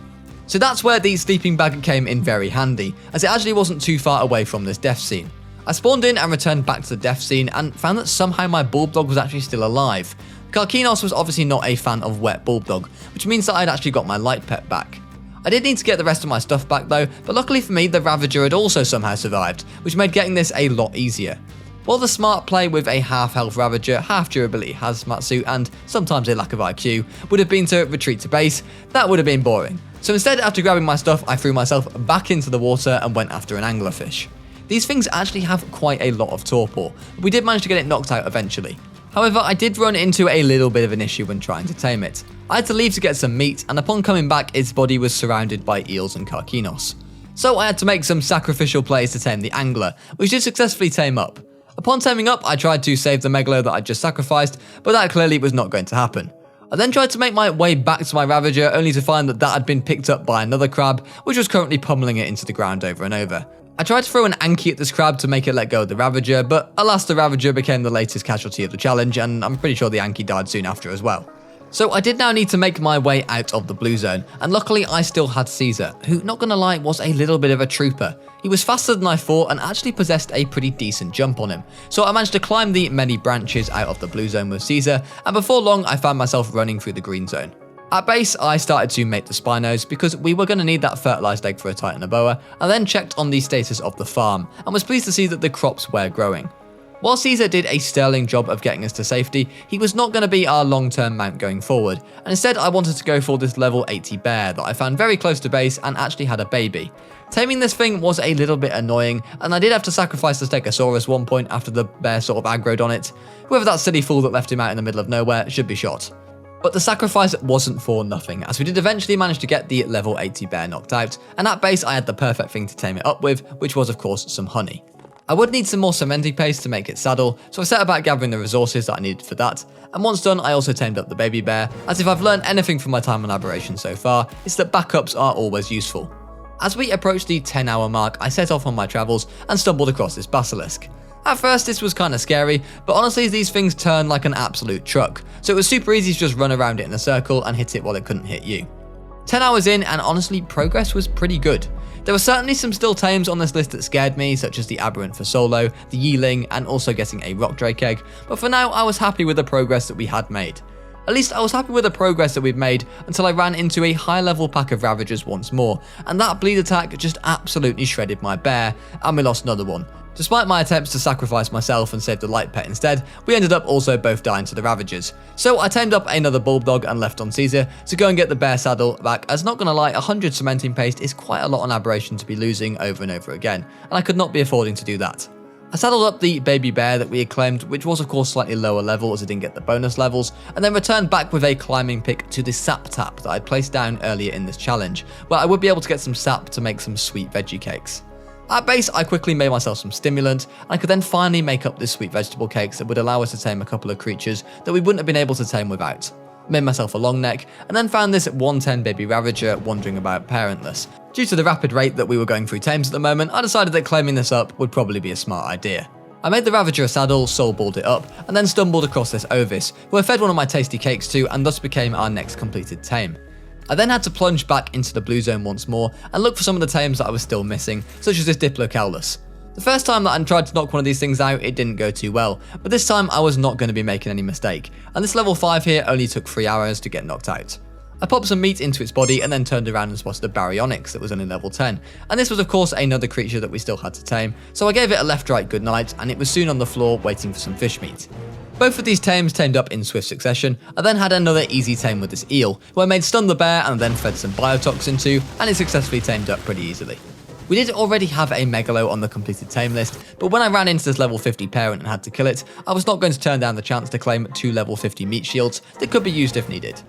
Speaker 1: So that's where the sleeping bag came in very handy, as it actually wasn't too far away from this death scene. I spawned in and returned back to the death scene and found that somehow my bulldog was actually still alive. Karkinos was obviously not a fan of wet bulldog, which means that I'd actually got my light pet back. I did need to get the rest of my stuff back though, but luckily for me the Ravager had also somehow survived, which made getting this a lot easier. While the smart play with a half health Ravager, half durability hazmat suit, and sometimes a lack of IQ would have been to retreat to base, that would have been boring. So instead, after grabbing my stuff, I threw myself back into the water and went after an anglerfish. These things actually have quite a lot of torpor, but we did manage to get it knocked out eventually. However, I did run into a little bit of an issue when trying to tame it. I had to leave to get some meat, and upon coming back, its body was surrounded by eels and Karkinos. So I had to make some sacrificial plays to tame the angler, which did successfully tame up. Upon taming up, I tried to save the Megalo that I just sacrificed, but that clearly was not going to happen. I then tried to make my way back to my Ravager, only to find that had been picked up by another crab, which was currently pummeling it into the ground over and over. I tried to throw an Anki at this crab to make it let go of the Ravager, but alas, the Ravager became the latest casualty of the challenge, and I'm pretty sure the Anki died soon after as well. So I did now need to make my way out of the blue zone, and luckily I still had Caesar, who, not gonna lie, was a little bit of a trooper. He was faster than I thought and actually possessed a pretty decent jump on him, so I managed to climb the many branches out of the blue zone with Caesar, and before long I found myself running through the green zone. At base, I started to mate the Spinos because we were going to need that fertilized egg for a Titanoboa, and then checked on the status of the farm, and was pleased to see that the crops were growing. While Caesar did a sterling job of getting us to safety, he was not going to be our long-term mount going forward, and instead I wanted to go for this level 80 bear that I found very close to base and actually had a baby. Taming this thing was a little bit annoying, and I did have to sacrifice the Stegosaurus one point after the bear sort of aggroed on it. Whoever that silly fool that left him out in the middle of nowhere should be shot. But the sacrifice wasn't for nothing, as we did eventually manage to get the level 80 bear knocked out, and at base I had the perfect thing to tame it up with, which was of course some honey. I would need some more cementing paste to make it saddle, so I set about gathering the resources that I needed for that, and once done I also tamed up the baby bear, as if I've learned anything from my time on Aberration so far, it's that backups are always useful. As we approached the 10-hour mark, I set off on my travels and stumbled across this basilisk. At first this was kinda scary, but honestly these things turn like an absolute truck, so it was super easy to just run around it in a circle and hit it while it couldn't hit you. 10 hours in, and honestly progress was pretty good. There were certainly some still tames on this list that scared me, such as the Aberrant for solo, the Yeeling, and also getting a Rock Drake egg, but for now I was happy with the progress that we had made. At least I was happy with the progress that we'd made until I ran into a high level pack of Ravagers once more, and that bleed attack just absolutely shredded my bear, and we lost another one. Despite my attempts to sacrifice myself and save the light pet instead, we ended up also both dying to the Ravagers. So I tamed up another bulldog and left on Caesar to go and get the bear saddle back, as not gonna lie, 100 cementing paste is quite a lot on Aberration to be losing over and over again, and I could not be affording to do that. I saddled up the baby bear that we had claimed, which was of course slightly lower level as I didn't get the bonus levels, and then returned back with a climbing pick to the sap tap that I'd placed down earlier in this challenge, where I would be able to get some sap to make some sweet veggie cakes. At base, I quickly made myself some stimulant, and I could then finally make up the sweet vegetable cakes that would allow us to tame a couple of creatures that we wouldn't have been able to tame without. Made myself a long neck, and then found this 110 baby Ravager wandering about parentless. Due to the rapid rate that we were going through tames at the moment, I decided that claiming this up would probably be a smart idea. I made the Ravager a saddle, soul balled it up, and then stumbled across this Ovis, who I fed one of my tasty cakes to, and thus became our next completed tame. I then had to plunge back into the blue zone once more and look for some of the tames that I was still missing, such as this Diplocalus. The first time that I tried to knock one of these things out, it didn't go too well, but this time I was not going to be making any mistake, and this level 5 here only took 3 hours to get knocked out. I popped some meat into its body and then turned around and spotted a Pryomanes that was only level 10, and this was of course another creature that we still had to tame, so I gave it a left-right goodnight and it was soon on the floor waiting for some fish meat. Both of these tames tamed up in swift succession. I then had another easy tame with this eel, who I made stun the bear and then fed some biotoxin to, and it successfully tamed up pretty easily. We did already have a Megalo on the completed tame list, but when I ran into this level 50 parent and had to kill it, I was not going to turn down the chance to claim 2 level 50 meat shields that could be used if needed.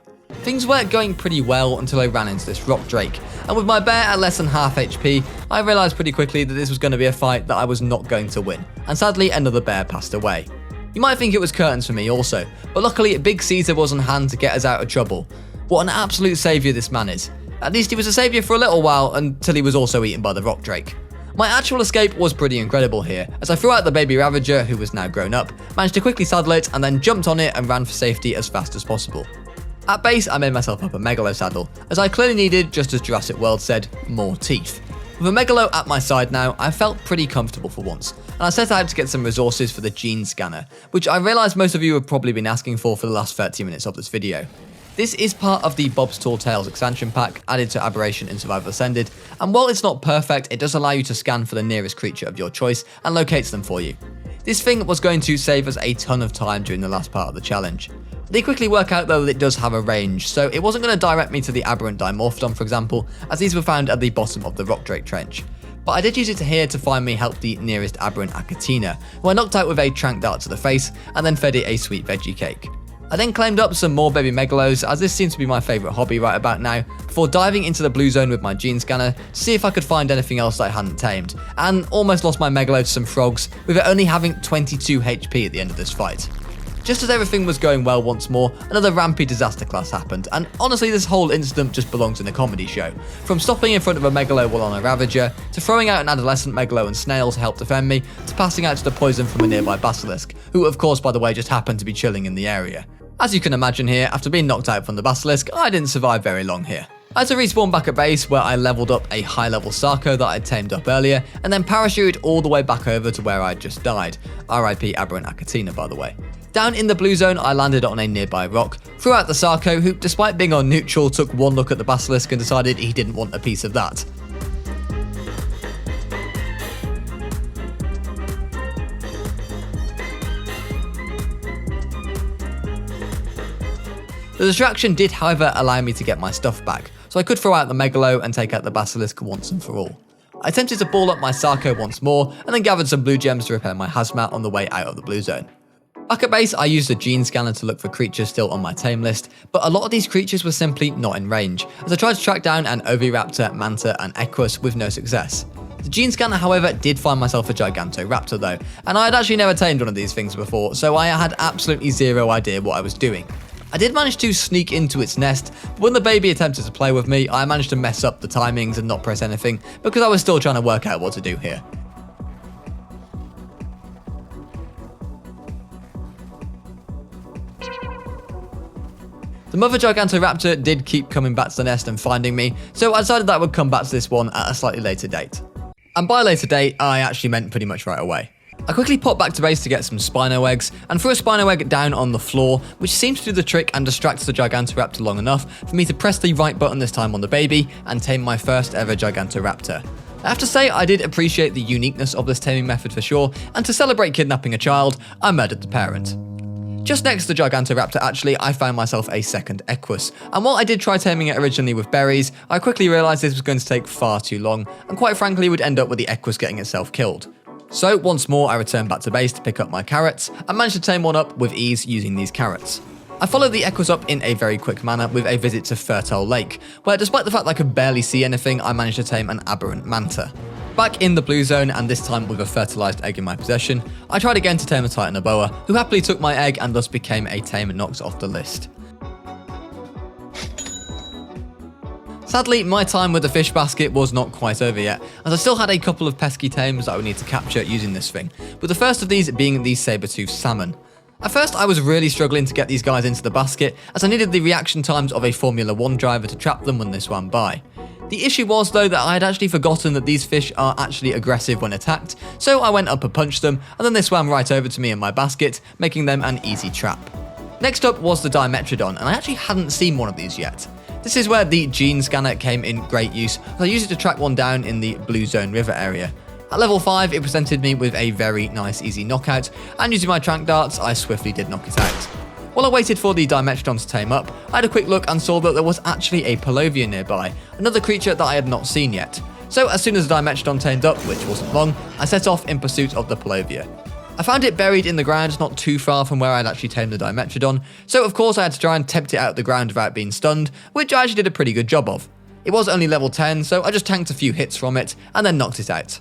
Speaker 1: Things were going pretty well until I ran into this rock drake, and with my bear at less than half HP, I realised pretty quickly that this was going to be a fight that I was not going to win, and sadly another bear passed away. You might think it was curtains for me also, but luckily Big Caesar was on hand to get us out of trouble. What an absolute saviour this man is. At least he was a saviour for a little while until he was also eaten by the rock drake. My actual escape was pretty incredible here, as I threw out the baby Ravager, who was now grown up, managed to quickly saddle it and then jumped on it and ran for safety as fast as possible. At base, I made myself up a Megalo saddle, as I clearly needed, just as Jurassic World said, more teeth. With a Megalo at my side now, I felt pretty comfortable for once, and I set out to get some resources for the gene scanner, which I realised most of you have probably been asking for the last 30 minutes of this video. This is part of the Bob's Tall Tales expansion pack added to Aberration in Survival Ascended, and while it's not perfect, it does allow you to scan for the nearest creature of your choice and locates them for you. This thing was going to save us a ton of time during the last part of the challenge. They quickly work out though that it does have a range, so it wasn't going to direct me to the Aberrant Dimorphodon for example, as these were found at the bottom of the Rock Drake Trench. But I did use it here to find me help the nearest Aberrant Achatina, who I knocked out with a trank dart to the face and then fed it a sweet veggie cake. I then claimed up some more baby Megalos, as this seems to be my favourite hobby right about now, before diving into the blue zone with my gene scanner to see if I could find anything else I hadn't tamed, and almost lost my Megalo to some frogs, with it only having 22 HP at the end of this fight. Just as everything was going well once more, another Rampy disaster class happened, and honestly this whole incident just belongs in a comedy show. From stopping in front of a Megalo while on a Ravager, to throwing out an adolescent Megalo and snail to help defend me, to passing out to the poison from a nearby Basilisk, who of course by the way just happened to be chilling in the area. As you can imagine here, after being knocked out from the Basilisk, I didn't survive very long here. I had to respawn back at base where I leveled up a high level Sarco that I'd tamed up earlier, and then parachuted all the way back over to where I'd just died. RIP Aberrant Achatina by the way. Down in the blue zone, I landed on a nearby rock, threw out the Sarco who, despite being on neutral, took one look at the Basilisk and decided he didn't want a piece of that. The distraction did however allow me to get my stuff back, so I could throw out the Megalo and take out the Basilisk once and for all. I attempted to ball up my Sarco once more, and then gathered some blue gems to repair my hazmat on the way out of the blue zone. Back at base, I used the gene scanner to look for creatures still on my tame list, but a lot of these creatures were simply not in range, as I tried to track down an Oviraptor, Manta and Equus with no success. The gene scanner however did find myself a Gigantoraptor though, and I had actually never tamed one of these things before, so I had absolutely zero idea what I was doing. I did manage to sneak into its nest, but when the baby attempted to play with me, I managed to mess up the timings and not press anything, because I was still trying to work out what to do here. The mother Gigantoraptor did keep coming back to the nest and finding me, so I decided that I would come back to this one at a slightly later date. And by later date, I actually meant pretty much right away. I quickly popped back to base to get some Spino eggs, and threw a Spino egg down on the floor, which seemed to do the trick and distract the Gigantoraptor long enough for me to press the right button this time on the baby, and tame my first ever Gigantoraptor. I have to say I did appreciate the uniqueness of this taming method for sure, and to celebrate kidnapping a child, I murdered the parent. Just next to the Gigantoraptor actually, I found myself a second Equus, and while I did try taming it originally with berries, I quickly realised this was going to take far too long, and quite frankly would end up with the Equus getting itself killed. So once more I returned back to base to pick up my carrots, and managed to tame one up with ease using these carrots. I followed the Equus up in a very quick manner with a visit to Fertile Lake, where despite the fact that I could barely see anything, I managed to tame an Aberrant Manta. Back in the blue zone, and this time with a fertilised egg in my possession, I tried again to tame a Titanoboa, who happily took my egg and thus became a tame and knocked off the list. Sadly, my time with the fish basket was not quite over yet, as I still had a couple of pesky tames that I would need to capture using this thing, with the first of these being the saber-toothed salmon. At first, I was really struggling to get these guys into the basket, as I needed the reaction times of a Formula 1 driver to trap them when they swam by. The issue was though that I had actually forgotten that these fish are actually aggressive when attacked, so I went up and punched them, and then they swam right over to me in my basket, making them an easy trap. Next up was the Dimetrodon, and I actually hadn't seen one of these yet. This is where the gene scanner came in great use, as I used it to track one down in the Blue Zone River area. At level 5, it presented me with a very nice easy knockout, and using my trank darts, I swiftly did knock it out. While I waited for the Dimetrodon to tame up, I had a quick look and saw that there was actually a Polovia nearby, another creature that I had not seen yet. So as soon as the Dimetrodon tamed up, which wasn't long, I set off in pursuit of the Polovia. I found it buried in the ground not too far from where I'd actually tamed the Dimetrodon, so of course I had to try and tempt it out of the ground without being stunned, which I actually did a pretty good job of. It was only level 10, so I just tanked a few hits from it, and then knocked it out.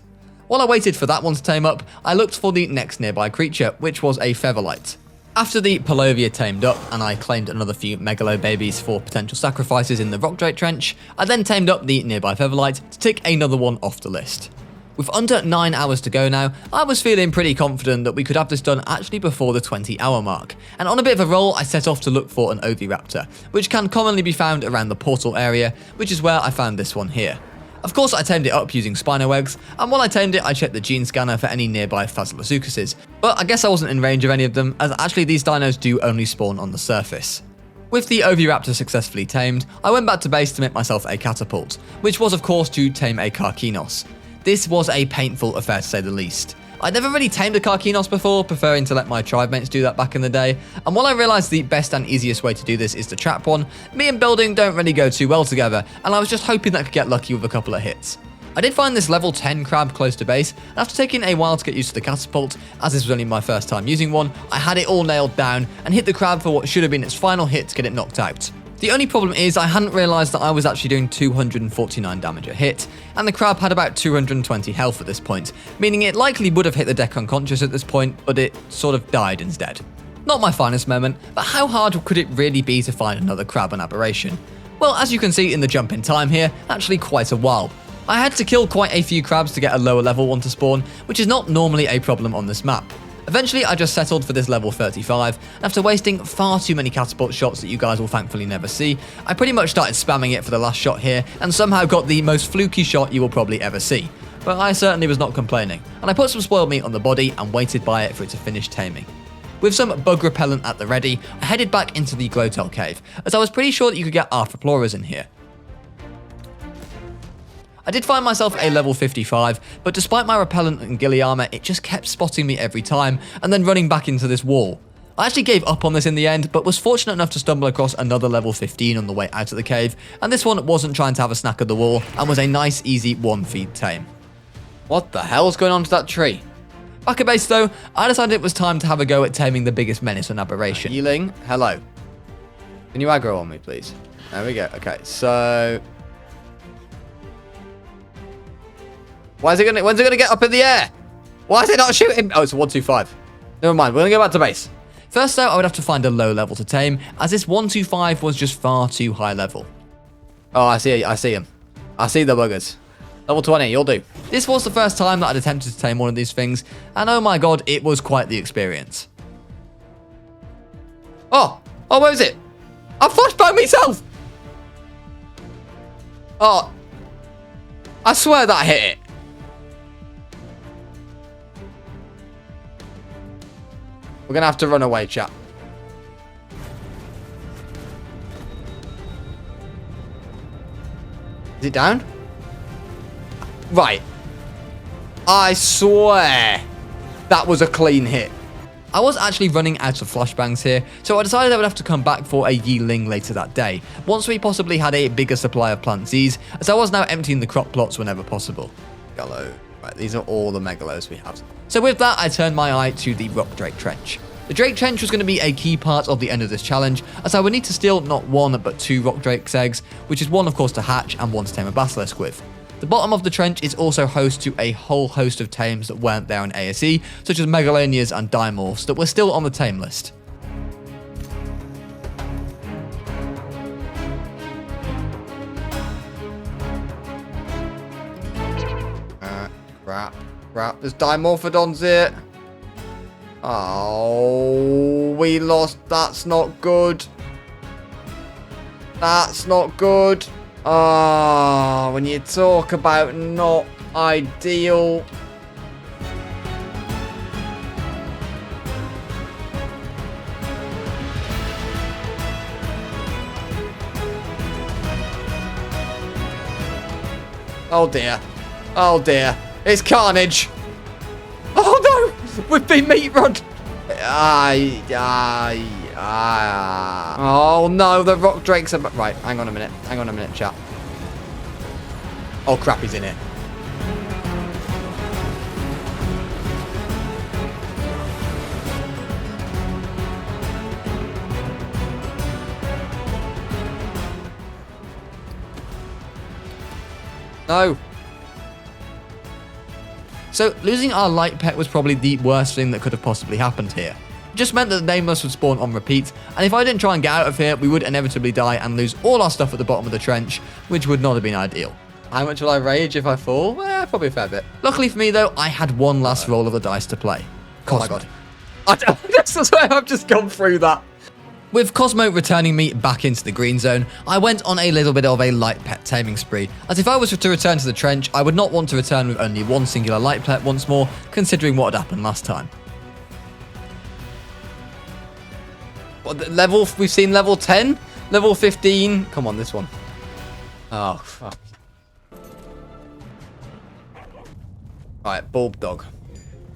Speaker 1: While I waited for that one to tame up, I looked for the next nearby creature, which was a Featherlight. After the Polovia tamed up, and I claimed another few Megalo babies for potential sacrifices in the Rock Drake Trench, I then tamed up the nearby Featherlight to tick another one off the list. With under 9 hours to go now, I was feeling pretty confident that we could have this done actually before the 20-hour mark, and on a bit of a roll I set off to look for an Oviraptor, which can commonly be found around the portal area, which is where I found this one here. Of course I tamed it up using Spino eggs, and while I tamed it I checked the gene scanner for any nearby Phaseolasuchuses, but I guess I wasn't in range of any of them, as actually these dinos do only spawn on the surface. With the Oviraptor successfully tamed, I went back to base to make myself a catapult, which was of course to tame a Karkinos. This was a painful affair to say the least. I'd never really tamed a Karkinos before, preferring to let my tribe mates do that back in the day, and while I realised the best and easiest way to do this is to trap one, me and building don't really go too well together, and I was just hoping that I could get lucky with a couple of hits. I did find this level 10 crab close to base, and after taking a while to get used to the catapult, as this was only my first time using one, I had it all nailed down and hit the crab for what should have been its final hit to get it knocked out. The only problem is I hadn't realised that I was actually doing 249 damage a hit, and the crab had about 220 health at this point, meaning it likely would have hit the deck unconscious at this point, but it sort of died instead. Not my finest moment, but how hard could it really be to find another crab on Aberration? Well, as you can see in the jump in time here, actually quite a while. I had to kill quite a few crabs to get a lower level one to spawn, which is not normally a problem on this map. Eventually, I just settled for this level 35, and after wasting far too many catapult shots that you guys will thankfully never see, I pretty much started spamming it for the last shot here, and somehow got the most fluky shot you will probably ever see. But I certainly was not complaining, and I put some spoiled meat on the body and waited by it for it to finish taming. With some bug repellent at the ready, I headed back into the Glotel cave, as I was pretty sure that you could get Arthropluras in here. I did find myself a level 55, but despite my repellent and ghillie armor, it just kept spotting me every time, and then running back into this wall. I actually gave up on this in the end, but was fortunate enough to stumble across another level 15 on the way out of the cave, and this one wasn't trying to have a snack at the wall, and was a nice easy one feed tame. What the hell's going on to that tree? Back at base though, I decided it was time to have a go at taming the biggest menace on Aberration. Healing, hello. Can you aggro on me please? There we go, okay, so... when's it gonna get up in the air? Why is it not shooting? Oh, it's a 125. Never mind, we're gonna go back to base. First though, I would have to find a low level to tame, as this 125 was just far too high level. Oh, I see him. I see the buggers. Level 20, you'll do. This was the first time that I'd attempted to tame one of these things, and oh my god, it was quite the experience. Oh, where is it? I flashbanged myself! Oh, I swear that hit it. We're going to have to run away, chat. Is it down? Right. I swear that was a clean hit. I was actually running out of flashbangs here, so I decided I would have to come back for a Yeeling later that day, once we possibly had a bigger supply of plant Z's, as I was now emptying the crop plots whenever possible. Gallo. Right, these are all the Megalos we have. So with that, I turned my eye to the Rock Drake Trench. The Drake Trench was going to be a key part of the end of this challenge, as I would need to steal not one but 2 Rock Drake's eggs, which is one of course to hatch and one to tame a Basilisk with. The bottom of the trench is also host to a whole host of tames that weren't there in ASE, such as Megalonias and Dimorphs that were still on the tame list. Crap, there's Dimorphodons here. Oh, we lost. That's not good. That's not good. Oh, when you talk about not ideal. Oh dear. Oh dear. It's carnage. Oh no! We've been meat rod. Oh no, the rock drakes are... Right, hang on a minute. Hang on a minute, chat. Oh crap, he's in it. No. So, losing our light pet was probably the worst thing that could have possibly happened here. It just meant that the Nameless would spawn on repeat, and if I didn't try and get out of here, we would inevitably die and lose all our stuff at the bottom of the trench, which would not have been ideal. How much will I rage if I fall? Well, probably a fair bit. Luckily for me, though, I had one last roll of the dice to play. Cosmo. Oh my god. I swear I've just gone through that. With Cosmo returning me back into the green zone, I went on a little bit of a light pet taming spree, as if I was to return to the trench, I would not want to return with only one singular light pet once more, considering what had happened last time. What, level? We've seen level 10? Level 15? Come on, this one. Oh, fuck. Alright, Bulb Dog.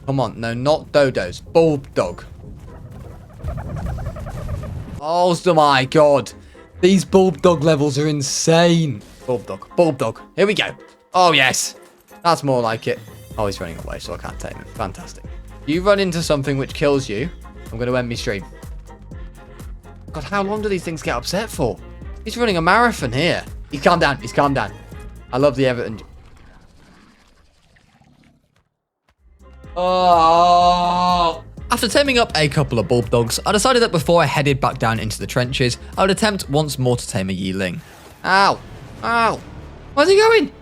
Speaker 1: Come on, no, not Dodos. Bulb Dog. Oh my god. These Bulb Dog levels are insane. Bulb Dog. Bulb Dog. Here we go. Oh, yes. That's more like it. Oh, he's running away, so I can't tame him. Fantastic. You run into something which kills you, I'm going to end my stream. God, how long do these things get upset for? He's running a marathon here. He's calmed down. He's calmed down. I love the Everton. Oh. After taming up a couple of Bulb Dogs, I decided that before I headed back down into the trenches, I would attempt once more to tame a Yeeling. Ow. Ow. Where's he going?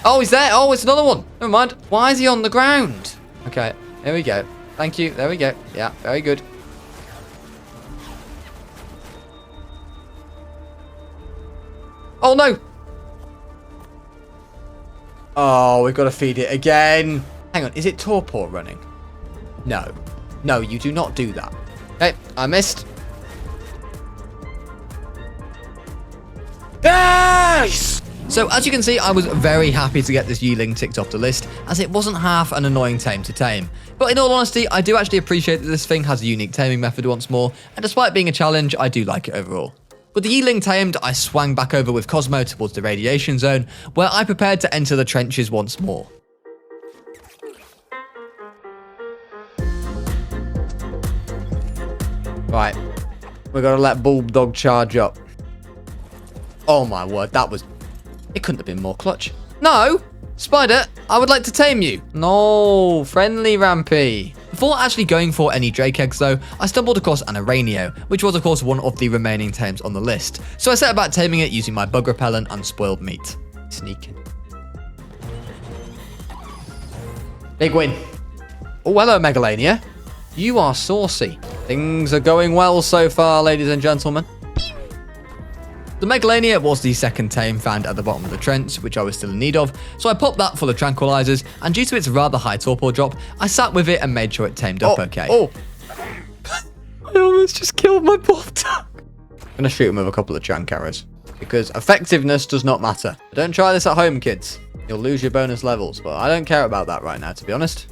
Speaker 1: Oh, he's there. Oh, it's another one. Never mind. Why is he on the ground? Okay, here we go. Thank you. There we go. Yeah, very good. Oh, no. Oh, we've got to feed it again. Hang on. Is it Torpor running? No. No, you do not do that. Okay, I missed. Yes! So, as you can see, I was very happy to get this Yeeling ticked off the list, as it wasn't half an annoying tame to tame. But in all honesty, I do actually appreciate that this thing has a unique taming method once more, and despite being a challenge, I do like it overall. With the Yeeling tamed, I swang back over with Cosmo towards the radiation zone, where I prepared to enter the trenches once more. Right, we're gonna let Bulb Dog charge up. Oh my word, that was... It couldn't have been more clutch. No! Spider, I would like to tame you. No, friendly Rampy. Before actually going for any Drake eggs though, I stumbled across an Aranio, which was of course one of the remaining tames on the list. So I set about taming it using my bug repellent and spoiled meat. Sneaking. Big win. Oh, hello Megalania. You are saucy. Things are going well so far, ladies and gentlemen. The Megalania was the second tame found at the bottom of the trench, which I was still in need of, so I popped that full of tranquilizers, and due to its rather high torpor drop, I sat with it and made sure it tamed up okay. Oh! I almost just killed my Bulb Dog. I'm going to shoot him with a couple of trank arrows, because effectiveness does not matter. Don't try this at home, kids. You'll lose your bonus levels, but I don't care about that right now, to be honest.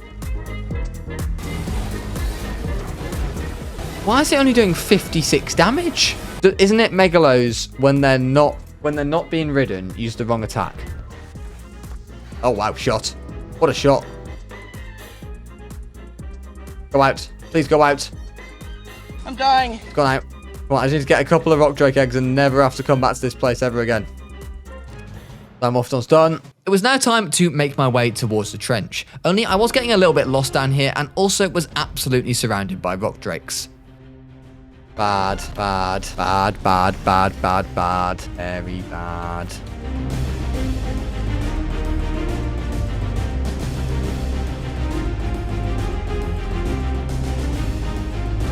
Speaker 1: Why is it only doing 56 damage? Isn't it Megalos when they're not being ridden, use the wrong attack? Oh wow, shot. What a shot. Go out. Please go out.
Speaker 2: I'm dying.
Speaker 1: It's gone out. Come on, I just need to get a couple of rock drake eggs and never have to come back to this place ever again. I'm off, done. It was now time to make my way towards the trench. Only I was getting a little bit lost down here and also was absolutely surrounded by rock drakes. Bad, bad, bad, bad, bad, bad, bad. Very bad.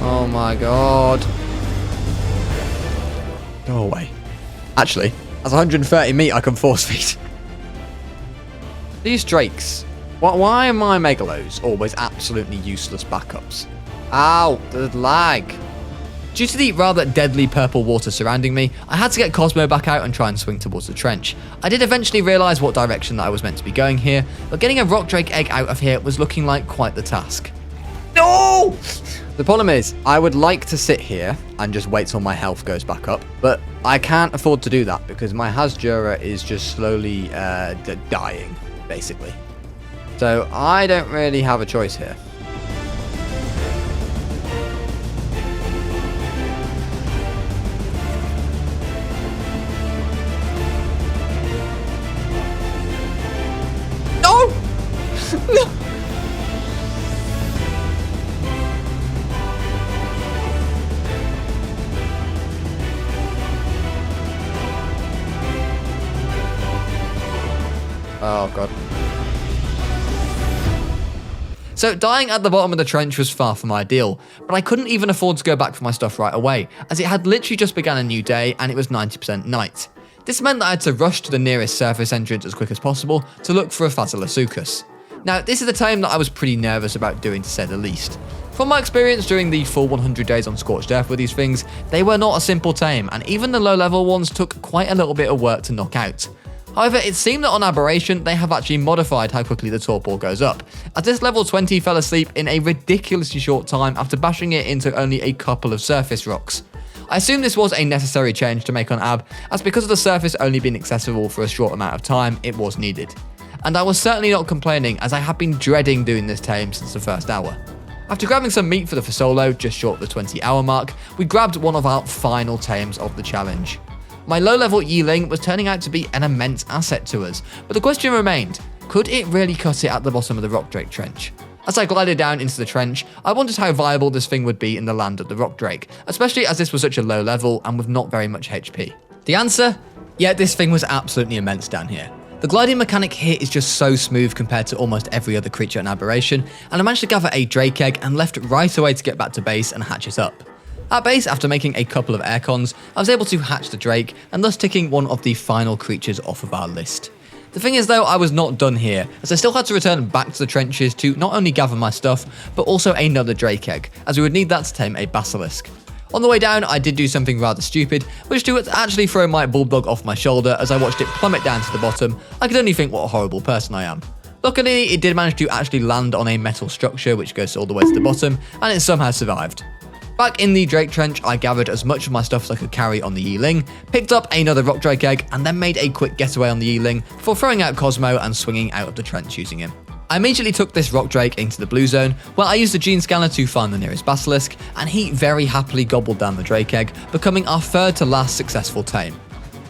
Speaker 1: Oh my god. Go away. Actually, That's 130 meat I can force feed. These drakes. Why are my megalos always absolutely useless backups? Ow, the lag. Due to the rather deadly purple water surrounding me, I had to get Cosmo back out and try and swing towards the trench. I did eventually realise what direction that I was meant to be going here, but getting a rock drake egg out of here was looking like quite the task. No! The problem is, I would like to sit here and just wait till my health goes back up, but I can't afford to do that because my Hasjura is just slowly dying, basically. So I don't really have a choice here. No! No! Oh god. So dying at the bottom of the trench was far from ideal, but I couldn't even afford to go back for my stuff right away, as it had literally just begun a new day and it was 90% night. This meant that I had to rush to the nearest surface entrance as quick as possible to look for a Fatalasuchus. Now this is a tame that I was pretty nervous about doing, to say the least. From my experience during the full 100 days on Scorched Earth with these things, they were not a simple tame, and even the low level ones took quite a little bit of work to knock out. However, it seemed that on Aberration, they have actually modified how quickly the torpor goes up, as this level 20 fell asleep in a ridiculously short time after bashing it into only a couple of surface rocks. I assume this was a necessary change to make on Ab, as because of the surface only being accessible for a short amount of time, it was needed. And I was certainly not complaining, as I had been dreading doing this tame since the first hour. After grabbing some meat for the Fasolo, just short of the 20-hour mark, we grabbed one of our final tames of the challenge. My low-level Yeeling was turning out to be an immense asset to us, but the question remained, could it really cut it at the bottom of the Rock Drake trench? As I glided down into the trench, I wondered how viable this thing would be in the land of the Rock Drake, especially as this was such a low level and with not very much HP. The answer? Yeah, this thing was absolutely immense down here. The gliding mechanic here is just so smooth compared to almost every other creature in Aberration, and I managed to gather a Drake egg and left right away to get back to base and hatch it up. At base, after making a couple of aircons, I was able to hatch the Drake and thus ticking one of the final creatures off of our list. The thing is though, I was not done here, as I still had to return back to the trenches to not only gather my stuff, but also another Drake egg, as we would need that to tame a Basilisk. On the way down, I did do something rather stupid, which to actually throw my Bulldog off my shoulder as I watched it plummet down to the bottom. I could only think what a horrible person I am. Luckily, it did manage to actually land on a metal structure which goes all the way to the bottom, and it somehow survived. Back in the Drake Trench, I gathered as much of my stuff as I could carry on the Yeeling, picked up another Rock Drake egg, and then made a quick getaway on the Yeeling before throwing out Cosmo and swinging out of the trench using him. I immediately took this Rock Drake into the blue zone, where I used the gene scanner to find the nearest Basilisk, and he very happily gobbled down the Drake egg, becoming our third to last successful tame.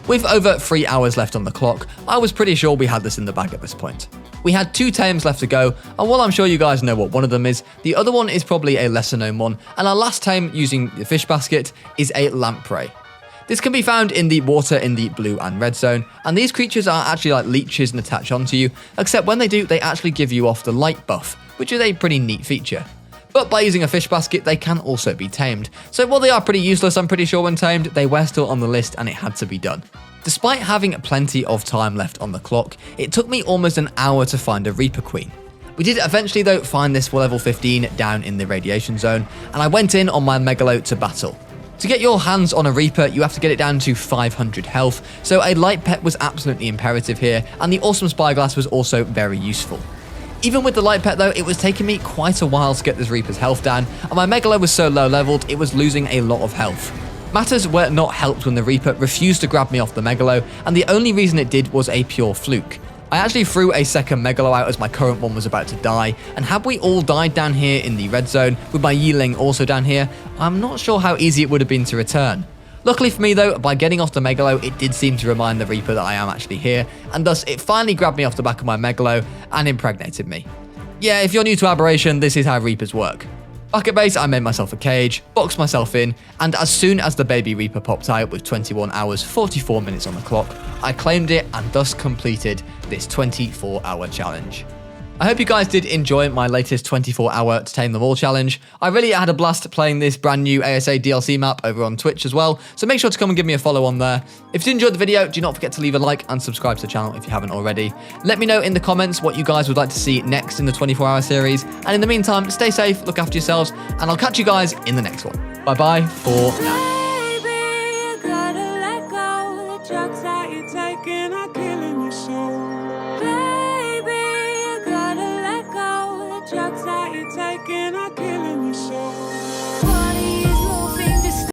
Speaker 1: With over 3 hours left on the clock, I was pretty sure we had this in the bag at this point. We had 2 tames left to go, and while I'm sure you guys know what one of them is, the other one is probably a lesser known one, and our last tame using the fish basket is a lamprey. This can be found in the water in the blue and red zone, and these creatures are actually like leeches and attach onto you, except when they do, they actually give you off the light buff, which is a pretty neat feature. But by using a fish basket, they can also be tamed. So while they are pretty useless, I'm pretty sure when tamed, they were still on the list and it had to be done. Despite having plenty of time left on the clock, it took me almost an hour to find a Reaper Queen. We did eventually though find this level 15 down in the radiation zone, and I went in on my Megalo to battle. To get your hands on a Reaper, you have to get it down to 500 health, so a light pet was absolutely imperative here, and the awesome Spyglass was also very useful. Even with the light pet though, it was taking me quite a while to get this Reaper's health down, and my Megalo was so low leveled, it was losing a lot of health. Matters were not helped when the Reaper refused to grab me off the Megalo, and the only reason it did was a pure fluke. I actually threw a second Megalo out as my current one was about to die, and had we all died down here in the red zone, with my Yeeling also down here, I'm not sure how easy it would have been to return. Luckily for me though, by getting off the Megalo, it did seem to remind the Reaper that I am actually here, and thus it finally grabbed me off the back of my Megalo and impregnated me. Yeah, if you're new to Aberration, this is how Reapers work. Back at base, I made myself a cage, boxed myself in, and as soon as the baby Reaper popped out with 21 hours 44 minutes on the clock, I claimed it and thus completed this 24-hour challenge. I hope you guys did enjoy my latest 24-hour to tame them all challenge. I really had a blast playing this brand new ASA DLC map over on Twitch as well, so make sure to come and give me a follow on there. If you enjoyed the video, do not forget to leave a like and subscribe to the channel if you haven't already. Let me know in the comments what you guys would like to see next in the 24-hour series, and in the meantime, stay safe, look after yourselves, and I'll catch you guys in the next one. Bye-bye for now.